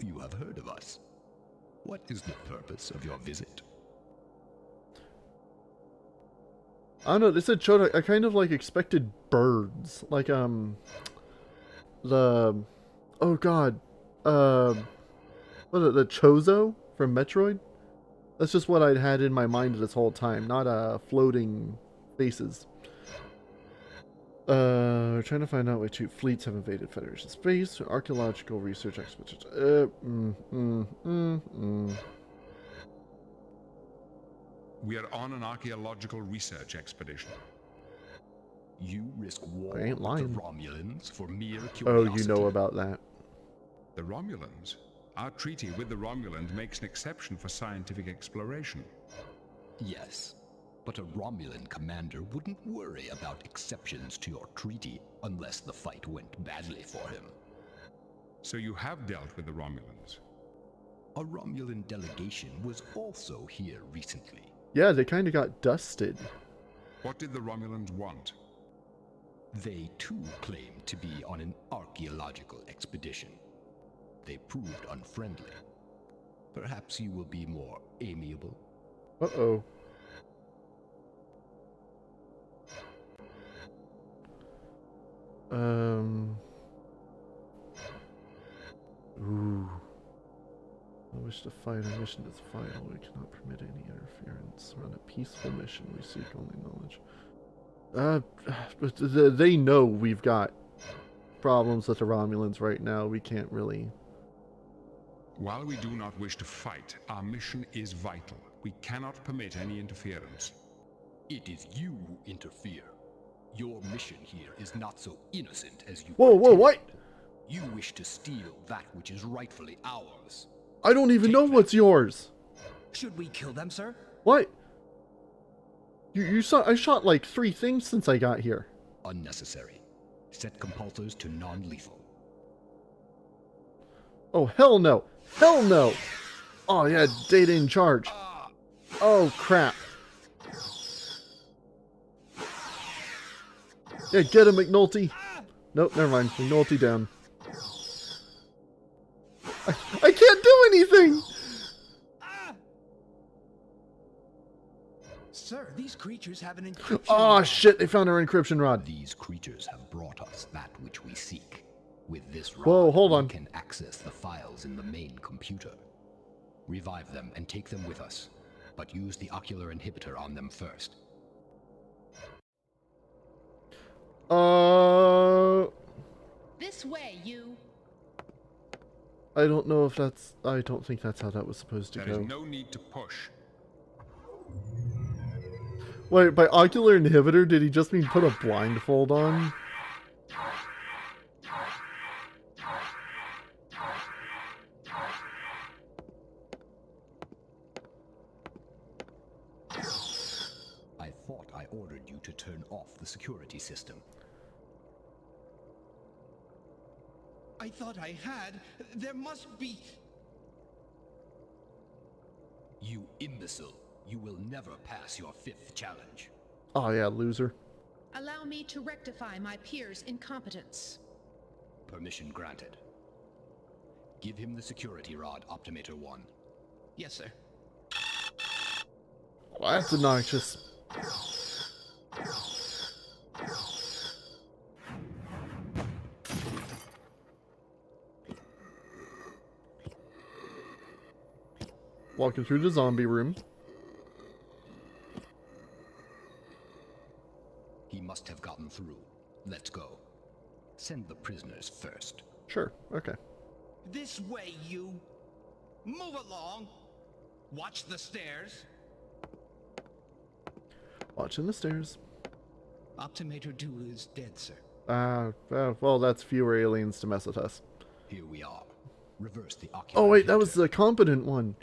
You have heard of us. What is the purpose of your visit? I don't know, they said Chodak. I kind of like expected birds. Like, oh god. What is it, the Chozo from Metroid? That's just what I'd had in my mind this whole time, not floating faces. We're trying to find out why 2 fleets have invaded Federation space. Archaeological research expedition. We are on an archaeological research expedition. You risk war I ain't lying. with the Romulans for mere curiosity. Oh, you know about that. The Romulans? Our treaty with the Romulans makes an exception for scientific exploration. Yes, but a Romulan commander wouldn't worry about exceptions to your treaty unless the fight went badly for him. So you have dealt with the Romulans? A Romulan delegation was also here recently. Yeah, they kind of got dusted. What did the Romulans want? They too claimed to be on an archaeological expedition. They proved unfriendly. Perhaps you will be more amiable. Uh-oh. Ooh. I wish to fight. Our mission is vital. We cannot permit any interference. We're on a peaceful mission. We seek only knowledge. But they know we've got problems with the Romulans right now. We can't really... While we do not wish to fight, our mission is vital. We cannot permit any interference. It is you who interfere. Your mission here is not so innocent as you Whoa, pretend. what? You wish to steal that which is rightfully ours. I don't even know what's yours. Should we kill them, sir? What? You saw I shot like 3 things since I got here. Unnecessary. Set compulsors to non-lethal. Oh, hell no. Hell no. Oh, yeah, Data in charge. Oh, crap. Yeah, get him, McNulty. Nope, never mind. McNulty down. I can't do anything! Sir, these creatures have an encryption. Oh, shit, they found our encryption rod. These creatures have brought us that which we seek. With this rod, whoa, hold on. We can access the files in the main computer. Revive them and take them with us, but use the ocular inhibitor on them first. This way, you. I don't know if that's... I don't think that's how that was supposed to go. There is no need to push. Wait, by ocular inhibitor, did he just mean put a blindfold on? I thought I ordered you to turn off the security system. I thought I had. There must be... You imbecile. You will never pass your 5th challenge. Oh yeah, loser. Allow me to rectify my peer's incompetence. Permission granted. Give him the security rod, Optimator 1. Yes, sir. Well, that's obnoxious. Walking through the zombie room. He must have gotten through. Let's go. Send the prisoners first. Sure, okay. This way, you. Move along. Watch the stairs. Watching the stairs. Optimator 2 is dead, sir. Well, that's fewer aliens to mess with us. Here we are. Reverse the ocular. Oh wait, that was the competent one.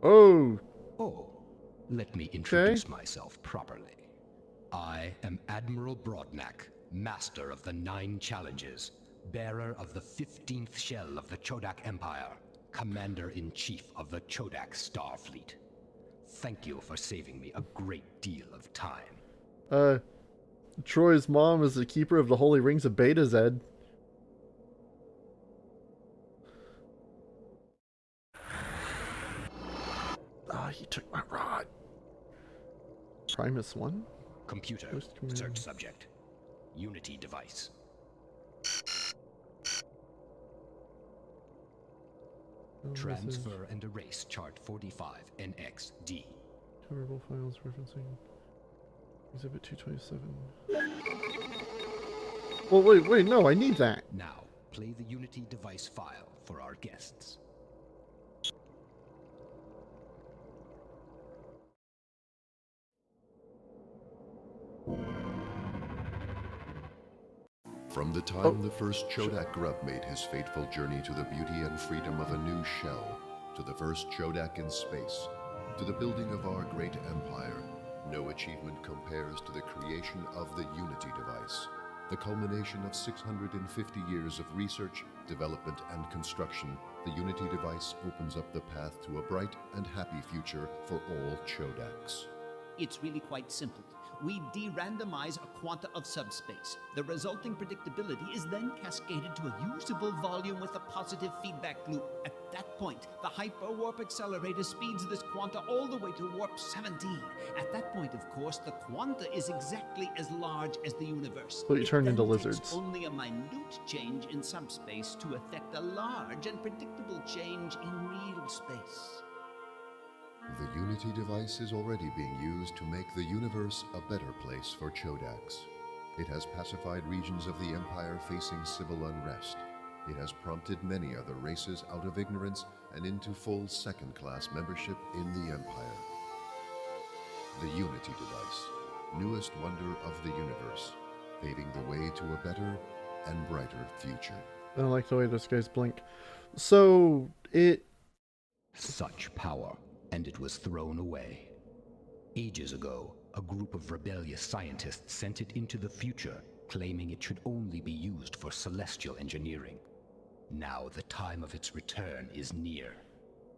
Oh. Oh, let me introduce myself properly. I am Admiral Broadnack, Master of the 9 Challenges, bearer of the 15th shell of the Chodak Empire, Commander-in-Chief of the Chodak Starfleet. Thank you for saving me a great deal of time. Troy's mom is the keeper of the Holy Rings of Beta Zed. Ah, he took my rod. Primus 1? Computer, search subject. Unity device. Transfer and erase chart 45 NXD. Terrible files referencing Exhibit 227. Well, wait, no, I need that. Now, play the Unity device file for our guests. From the time the first Chodak grub made his fateful journey to the beauty and freedom of a new shell, to the first Chodak in space, to the building of our great empire, no achievement compares to the creation of the Unity device, the culmination of 650 years of research, development, and construction. The Unity device opens up the path to a bright and happy future for all Chodaks. It's really quite simple. We de-randomize a quanta of subspace. The resulting predictability is then cascaded to a usable volume with a positive feedback loop. At that point, the hyperwarp accelerator speeds this quanta all the way to warp 17. At that point, of course, the quanta is exactly as large as the universe. So you turn into It takes lizards. only a minute change in subspace to affect a large and predictable change in real space. The Unity device is already being used to make the universe a better place for Chodaks. It has pacified regions of the Empire facing civil unrest. It has prompted many other races out of ignorance and into full second-class membership in the Empire. The Unity device, newest wonder of the universe, paving the way to a better and brighter future. I don't like the way this guy's blink. So, Such power, and it was thrown away. Ages ago, a group of rebellious scientists sent it into the future, claiming it should only be used for celestial engineering. Now the time of its return is near.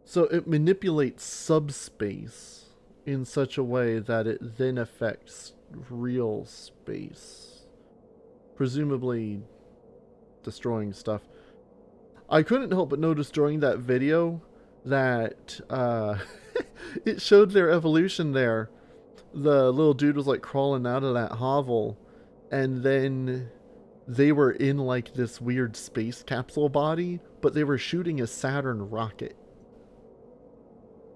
So it manipulates subspace in such a way that it then affects real space. Presumably destroying stuff. I couldn't help but notice during that video that it showed their evolution there. The little dude was like crawling out of that hovel, and then they were in like this weird space capsule body, but they were shooting a Saturn rocket.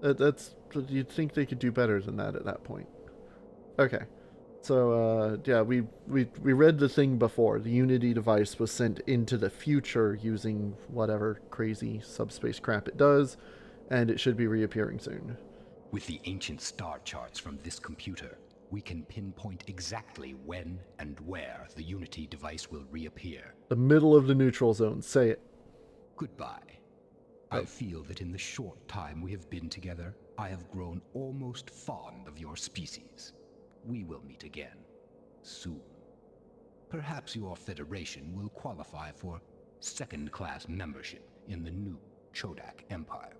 You'd think they could do better than that at that point. Okay. So, yeah, we read the thing before. The Unity device was sent into the future using whatever crazy subspace crap it does, and it should be reappearing soon. With the ancient star charts from this computer, we can pinpoint exactly when and where the Unity device will reappear. The middle of the neutral zone. Say it. Goodbye. I feel that in the short time we have been together, I have grown almost fond of your species. We will meet again, soon. perhaps your Federation will qualify for second-class membership in the new Chodak Empire.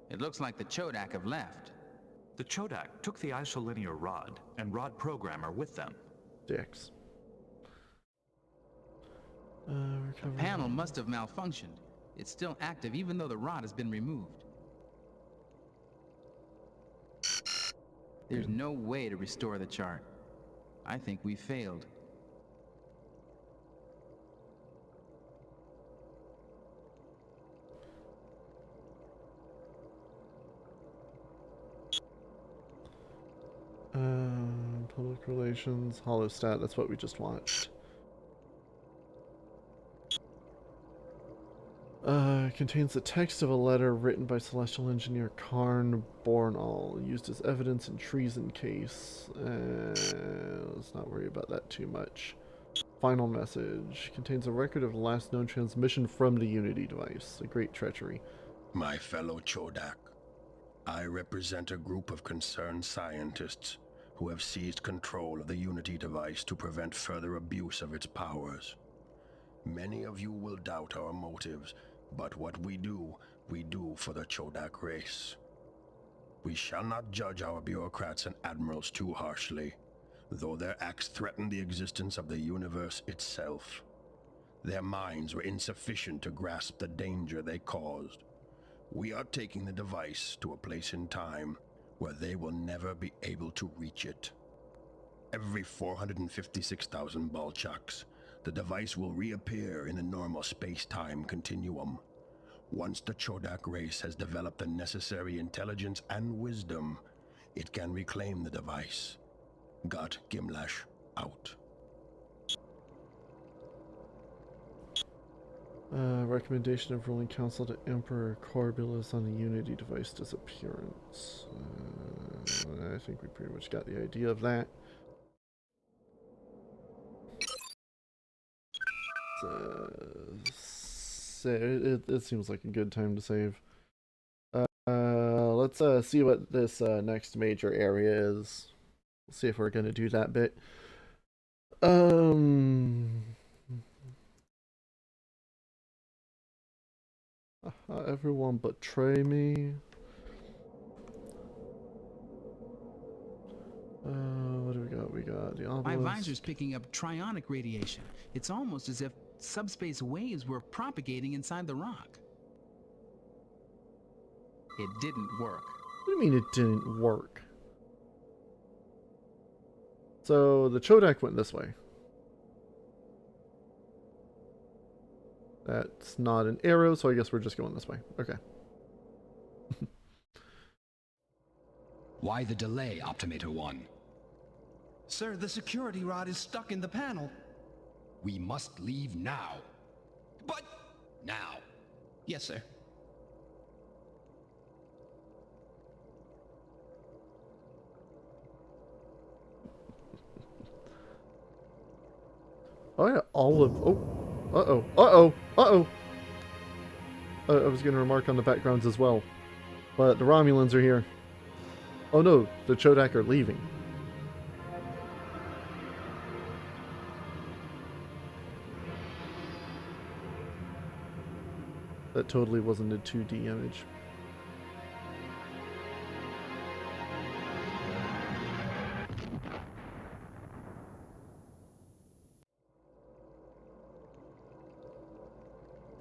It looks like the Chodak have left. The Chodak took the isolinear rod and rod programmer with them. Dicks. The panel must have malfunctioned. It's still active even though the rod has been removed. There's no way to restore the chart. I think we failed. Public relations, holostat, that's what we just watched. Contains the text of a letter written by Celestial Engineer Karn Bornall, used as evidence in treason case. Let's not worry about that too much. Final message. Contains a record of the last known transmission from the Unity device. A great treachery. My fellow Chodak, I represent a group of concerned scientists who have seized control of the Unity device to prevent further abuse of its powers. Many of you will doubt our motives, but what we do for the Chodak race. We shall not judge our bureaucrats and admirals too harshly, though their acts threaten the existence of the universe itself. Their minds were insufficient to grasp the danger they caused. We are taking the device to a place in time where they will never be able to reach it. Every 456,000 Balchaks, the device will reappear in the normal space-time continuum. Once the Chodak race has developed the necessary intelligence and wisdom, it can reclaim the device. Got Gimlash out. Recommendation of ruling council to Emperor Corbilus on the Unity device disappearance. I think we pretty much got the idea of that. It seems like a good time to save. Let's see what this next major area is. See if we're gonna do that bit. Everyone betray me. What do we got? We got the obelisk. My visor's picking up trionic radiation. It's almost as if subspace waves were propagating inside the rock. It didn't work. What do you mean it didn't work? So the Chodak went this way. That's not an arrow, so I guess we're just going this way. Okay. Why the delay, Optimator 1? Sir, the security rod is stuck in the panel. We must leave now. But... Now. Yes, sir. Oh yeah, all of... Oh. Uh-oh. Uh-oh. Uh-oh. I was going to remark on the backgrounds as well. But the Romulans are here. Oh no, the Chodak are leaving. That totally wasn't a 2D image.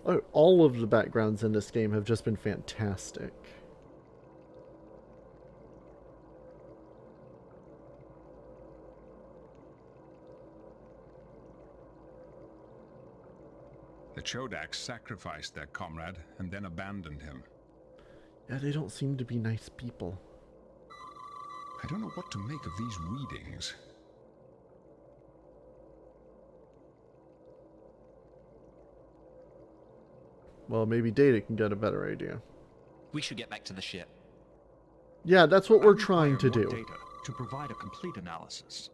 Oh, all of the backgrounds in this game have just been fantastic. The Chodak sacrificed their comrade and then abandoned him. Yeah, they don't seem to be nice people. I don't know what to make of these readings. Well, maybe Data can get a better idea. We should get back to the ship. Yeah, that's what we're trying to do. Data to provide a complete analysis.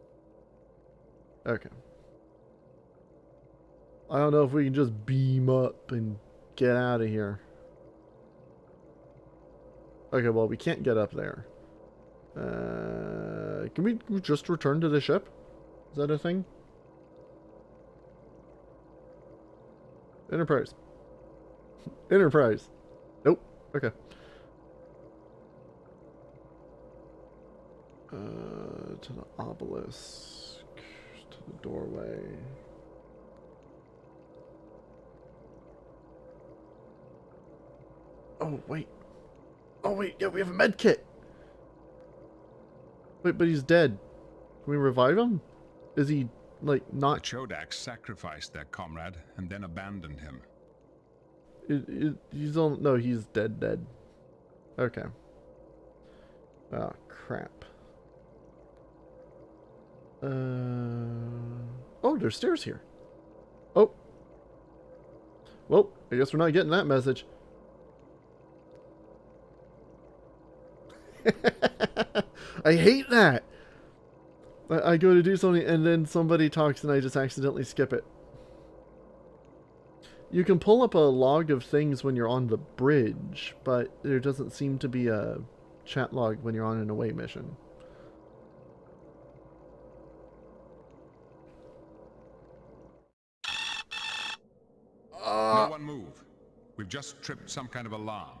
Okay. I don't know if we can just beam up and get out of here. Okay, well, we can't get up there. Can we just return to the ship? Is that a thing? Enterprise. Enterprise. Nope. Okay. To the obelisk. To the doorway. Oh, wait. Oh, wait. Yeah, we have a med kit. Wait, but he's dead. Can we revive him? Is he, like, not... The Chodaks sacrificed their comrade and then abandoned him. He's on... No, he's dead. Okay. Oh, crap. Oh, there's stairs here. Oh. Well, I guess we're not getting that message. I hate that. I go to do something and then somebody talks and I just accidentally skip it. You can pull up a log of things when you're on the bridge, but there doesn't seem to be a chat log when you're on an away mission. No one move. We've just tripped some kind of alarm.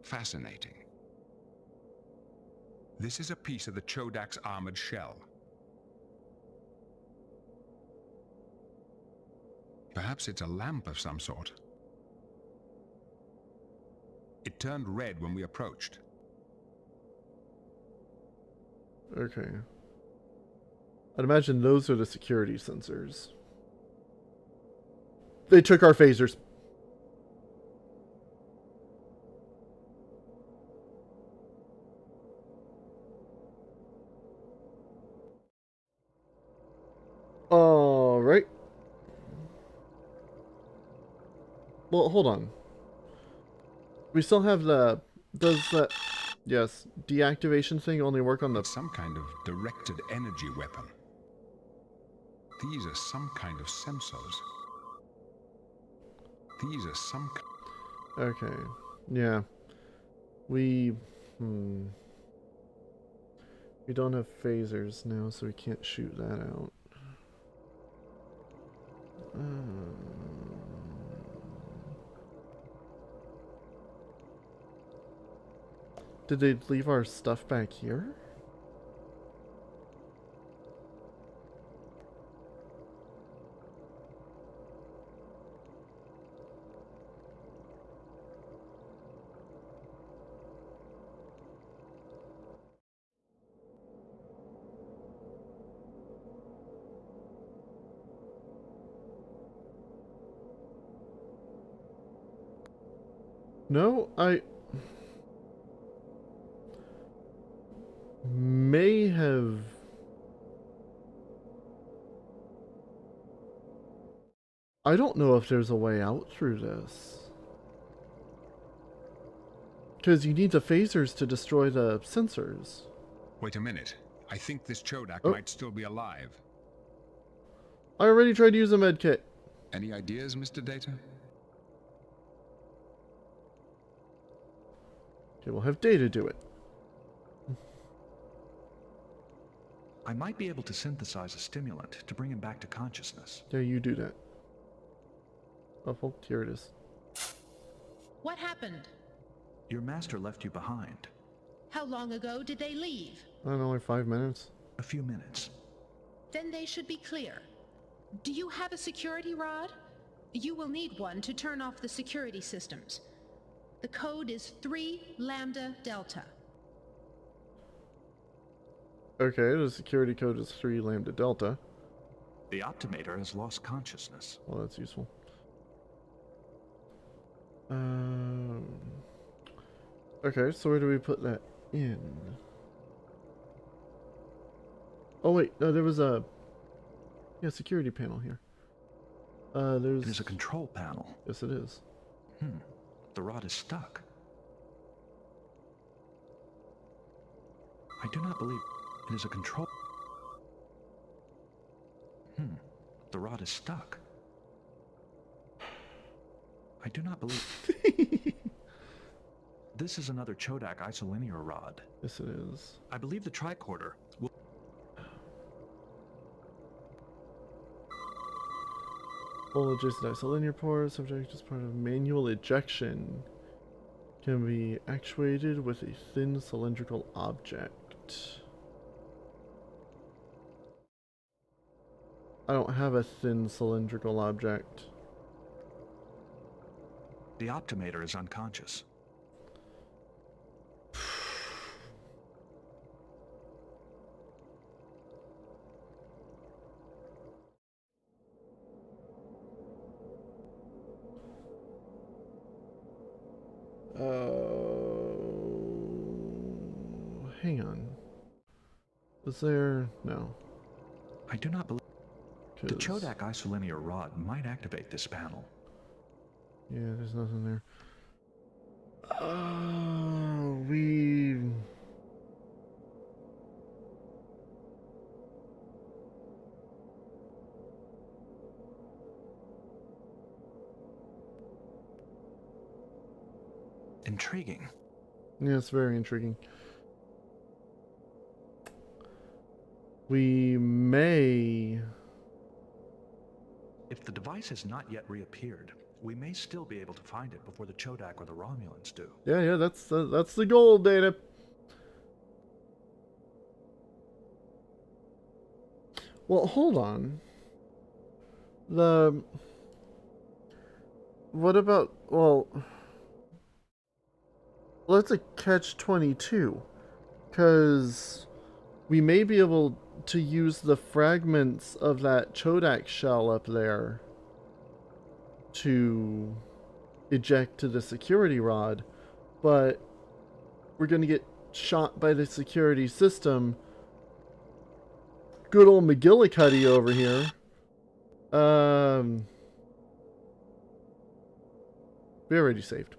Fascinating. This is a piece of the Chodak's armored shell. Perhaps it's a lamp of some sort. It turned red when we approached. Okay. I'd imagine those are the security sensors. They took our phasers. Alright. Well, hold on. We still have the... Does that... Yes. Deactivation thing only work on the... It's some kind of directed energy weapon. These are some kind of sensors. These are some... Okay. Yeah. We don't have phasers now, so we can't shoot that out. Did they leave our stuff back here? No, I may have... I don't know if there's a way out through this. Because you need the phasers to destroy the sensors. Wait a minute. I think this Chodak might still be alive. I already tried to use a med kit. Any ideas, Mr. Data? Okay, we'll have Data do it. I might be able to synthesize a stimulant to bring him back to consciousness. Yeah, you do that. Oh, here it is. What happened? Your master left you behind. How long ago did they leave? I don't know, like 5 minutes. A few minutes. Then they should be clear. Do you have a security rod? You will need one to turn off the security systems. The code is 3 Lambda Delta. Okay, the security code is 3 Lambda Delta. The Optimator has lost consciousness. Well, that's useful. Okay, so where do we put that in? Oh wait, no, there was a security panel here. There's... It is a control panel. Yes, it is. The rod is stuck. I do not believe it is a control... The rod is stuck. I do not believe... This is another Chodak isolinear rod. Yes, it is. I believe the tricorder will... Full adjacent isolinear pore, subject as part of manual ejection. Can be actuated with a thin cylindrical object. I don't have a thin cylindrical object. The optimator is unconscious. Hang on. Was there... No. I do not believe... The Chodak isolinear rod might activate this panel. Yeah, there's nothing there. We... Intriguing. Yeah, it's very intriguing. We may... If the device has not yet reappeared, we may still be able to find it before the Chodak or the Romulans do. Yeah, that's the goal, Data. Well, hold on. What about... Well... Let's a catch-22. Because we may be able to use the fragments of that Chodak shell up there to eject to the security rod, but we're going to get shot by the security system. Good old McGillicuddy over here. We already saved.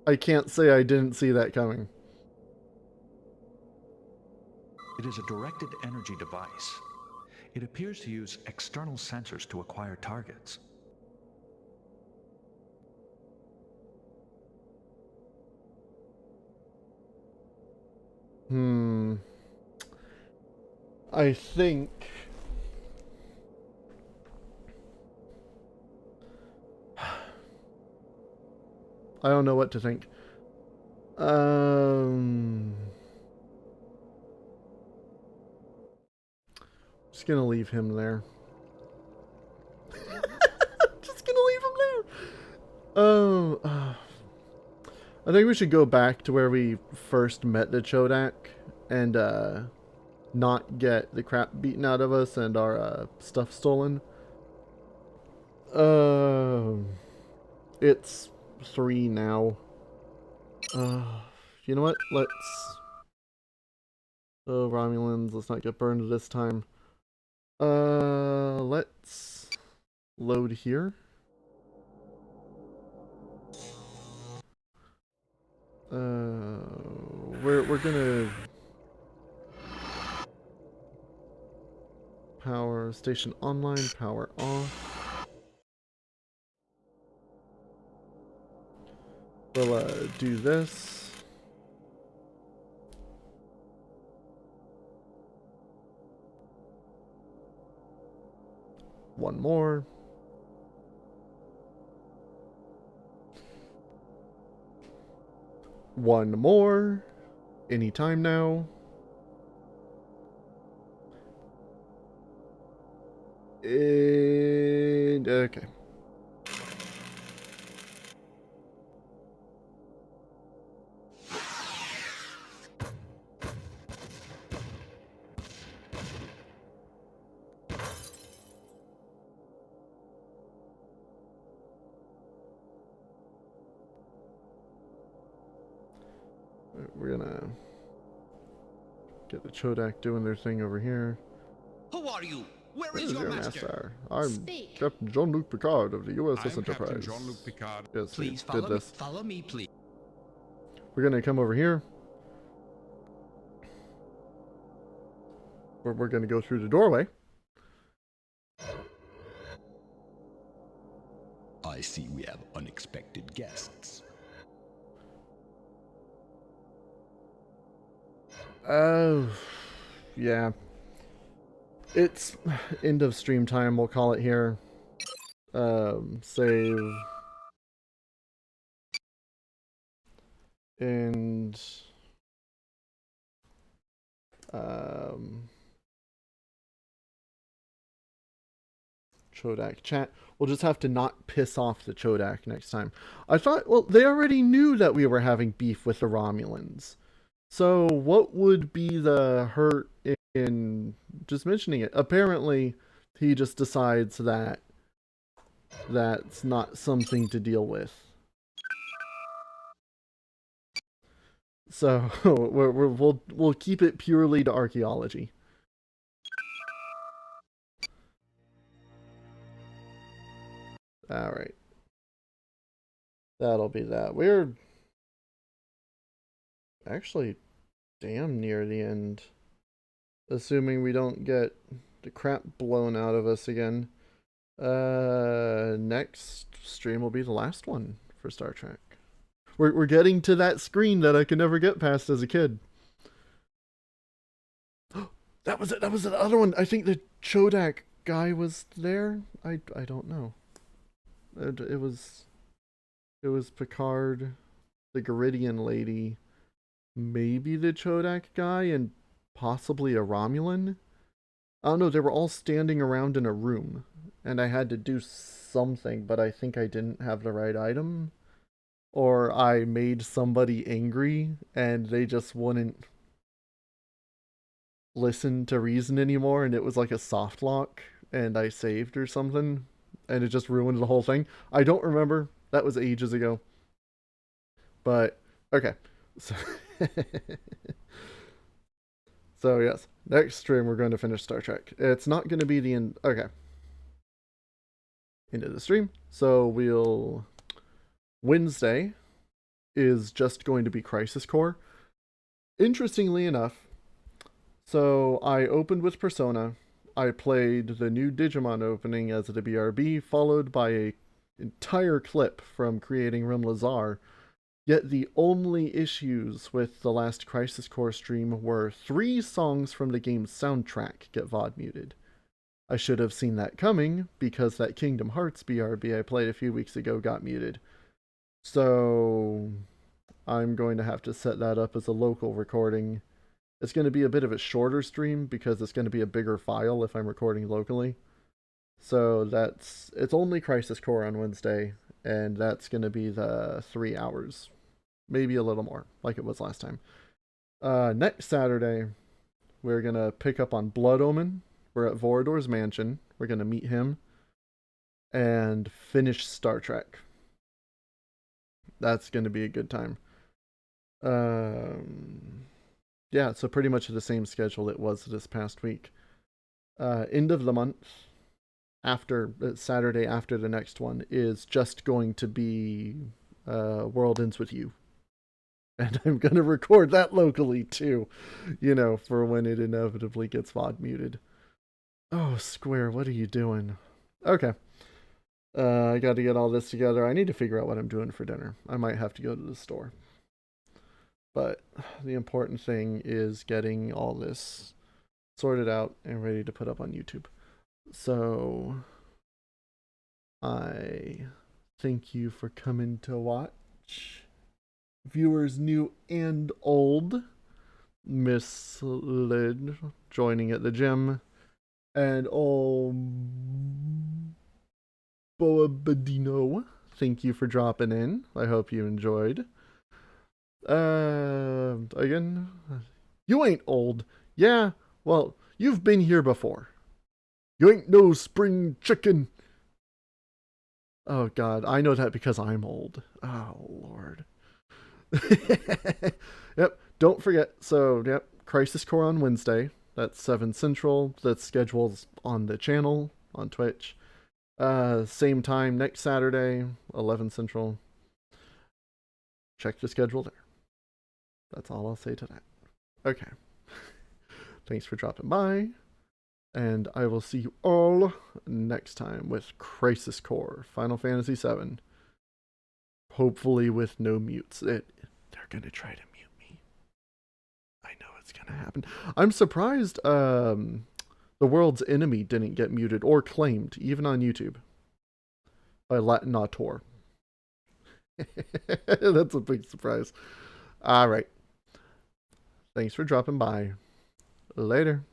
I can't say I didn't see that coming. It is a directed energy device. It appears to use external sensors to acquire targets. I think... I don't know what to think. Just gonna leave him there. Just gonna leave him there. I think we should go back to where we first met the Chodak and not get the crap beaten out of us and our stuff stolen. It's 3 now. You know what? Let's... Oh, Romulans, let's not get burned this time. Let's load here. We're gonna power station online, power off. We'll do this. One more. One more. Anytime now. And okay. We're gonna get the Chodak doing their thing over here. Who are you? Where is your master? I'm Speak. Captain Jean-Luc Picard of the USS Enterprise. Captain Jean-Luc Picard. Yes, Please we did this. follow me, please. We're gonna come over here. we're going to go through the doorway. I see we have unexpected guests. Oh, yeah. It's end of stream time, we'll call it here. Save. And Chodak chat. We'll just have to not piss off the Chodak next time. I thought, well, they already knew that we were having beef with the Romulans. So what would be the hurt in just mentioning it? Apparently, he just decides that that's not something to deal with. So we'll keep it purely to archaeology. All right. That'll be that. We're actually damn near the end. Assuming we don't get the crap blown out of us again. Next stream will be the last one for Star Trek. We're getting to that screen that I could never get past as a kid. That was it. That was the other one. I think the Chodak guy was there. I don't know. It was Picard, the Garidian lady, maybe the Chodak guy, and possibly a Romulan. I don't know. They were all standing around in a room, and I had to do something, but I think I didn't have the right item. Or I made somebody angry and they just wouldn't listen to reason anymore, and it was like a soft lock and I saved or something and it just ruined the whole thing. I don't remember. That was ages ago. But okay. So yes, next stream we're going to finish Star Trek. It's not going to be the end. Okay. End of the stream. So we'll Wednesday is just going to be Crisis Core. Interestingly enough, so I opened with Persona. I played the new Digimon opening as a BRB, followed by an entire clip from Creating Rim Lazar. Yet the only issues with the last Crisis Core stream were 3 songs from the game's soundtrack get VOD muted. I should have seen that coming, because that Kingdom Hearts BRB I played a few weeks ago got muted. So I'm going to have to set that up as a local recording. It's going to be a bit of a shorter stream because it's going to be a bigger file if I'm recording locally. So it's only Crisis Core on Wednesday, and that's going to be the 3 hours. Maybe a little more, like it was last time. Next Saturday, we're going to pick up on Blood Omen. We're at Vorador's mansion. We're going to meet him and finish Star Trek. That's going to be a good time. Yeah, so pretty much the same schedule it was this past week. End of the month, after Saturday after the next one, is just going to be World Ends With You. And I'm going to record that locally too, for when it inevitably gets VOD muted. Oh, Square, what are you doing? Okay. I got to get all this together. I need to figure out what I'm doing for dinner. I might have to go to the store. But the important thing is getting all this sorted out and ready to put up on YouTube. So I thank you for coming to watch. Viewers new and old. Miss Lid joining at the gym. And Boabadino, thank you for dropping in. I hope you enjoyed. Again, you ain't old. Yeah, well, you've been here before. You ain't no spring chicken. Oh, God, I know that because I'm old. Oh, Lord. Yep, don't forget. So, yep, Crisis Core on Wednesday. That's 7 Central. That's scheduled on the channel, on Twitch. Same time next Saturday, 11 Central. Check the schedule there. That's all I'll say to that. Okay. Thanks for dropping by. And I will see you all next time with Crisis Core, Final Fantasy VII. Hopefully with no mutes. They're going to try to mute me. I know it's going to happen. I'm surprised The World's Enemy didn't get muted or claimed, even on YouTube. By Latinator. That's a big surprise. Alright. Thanks for dropping by. Later.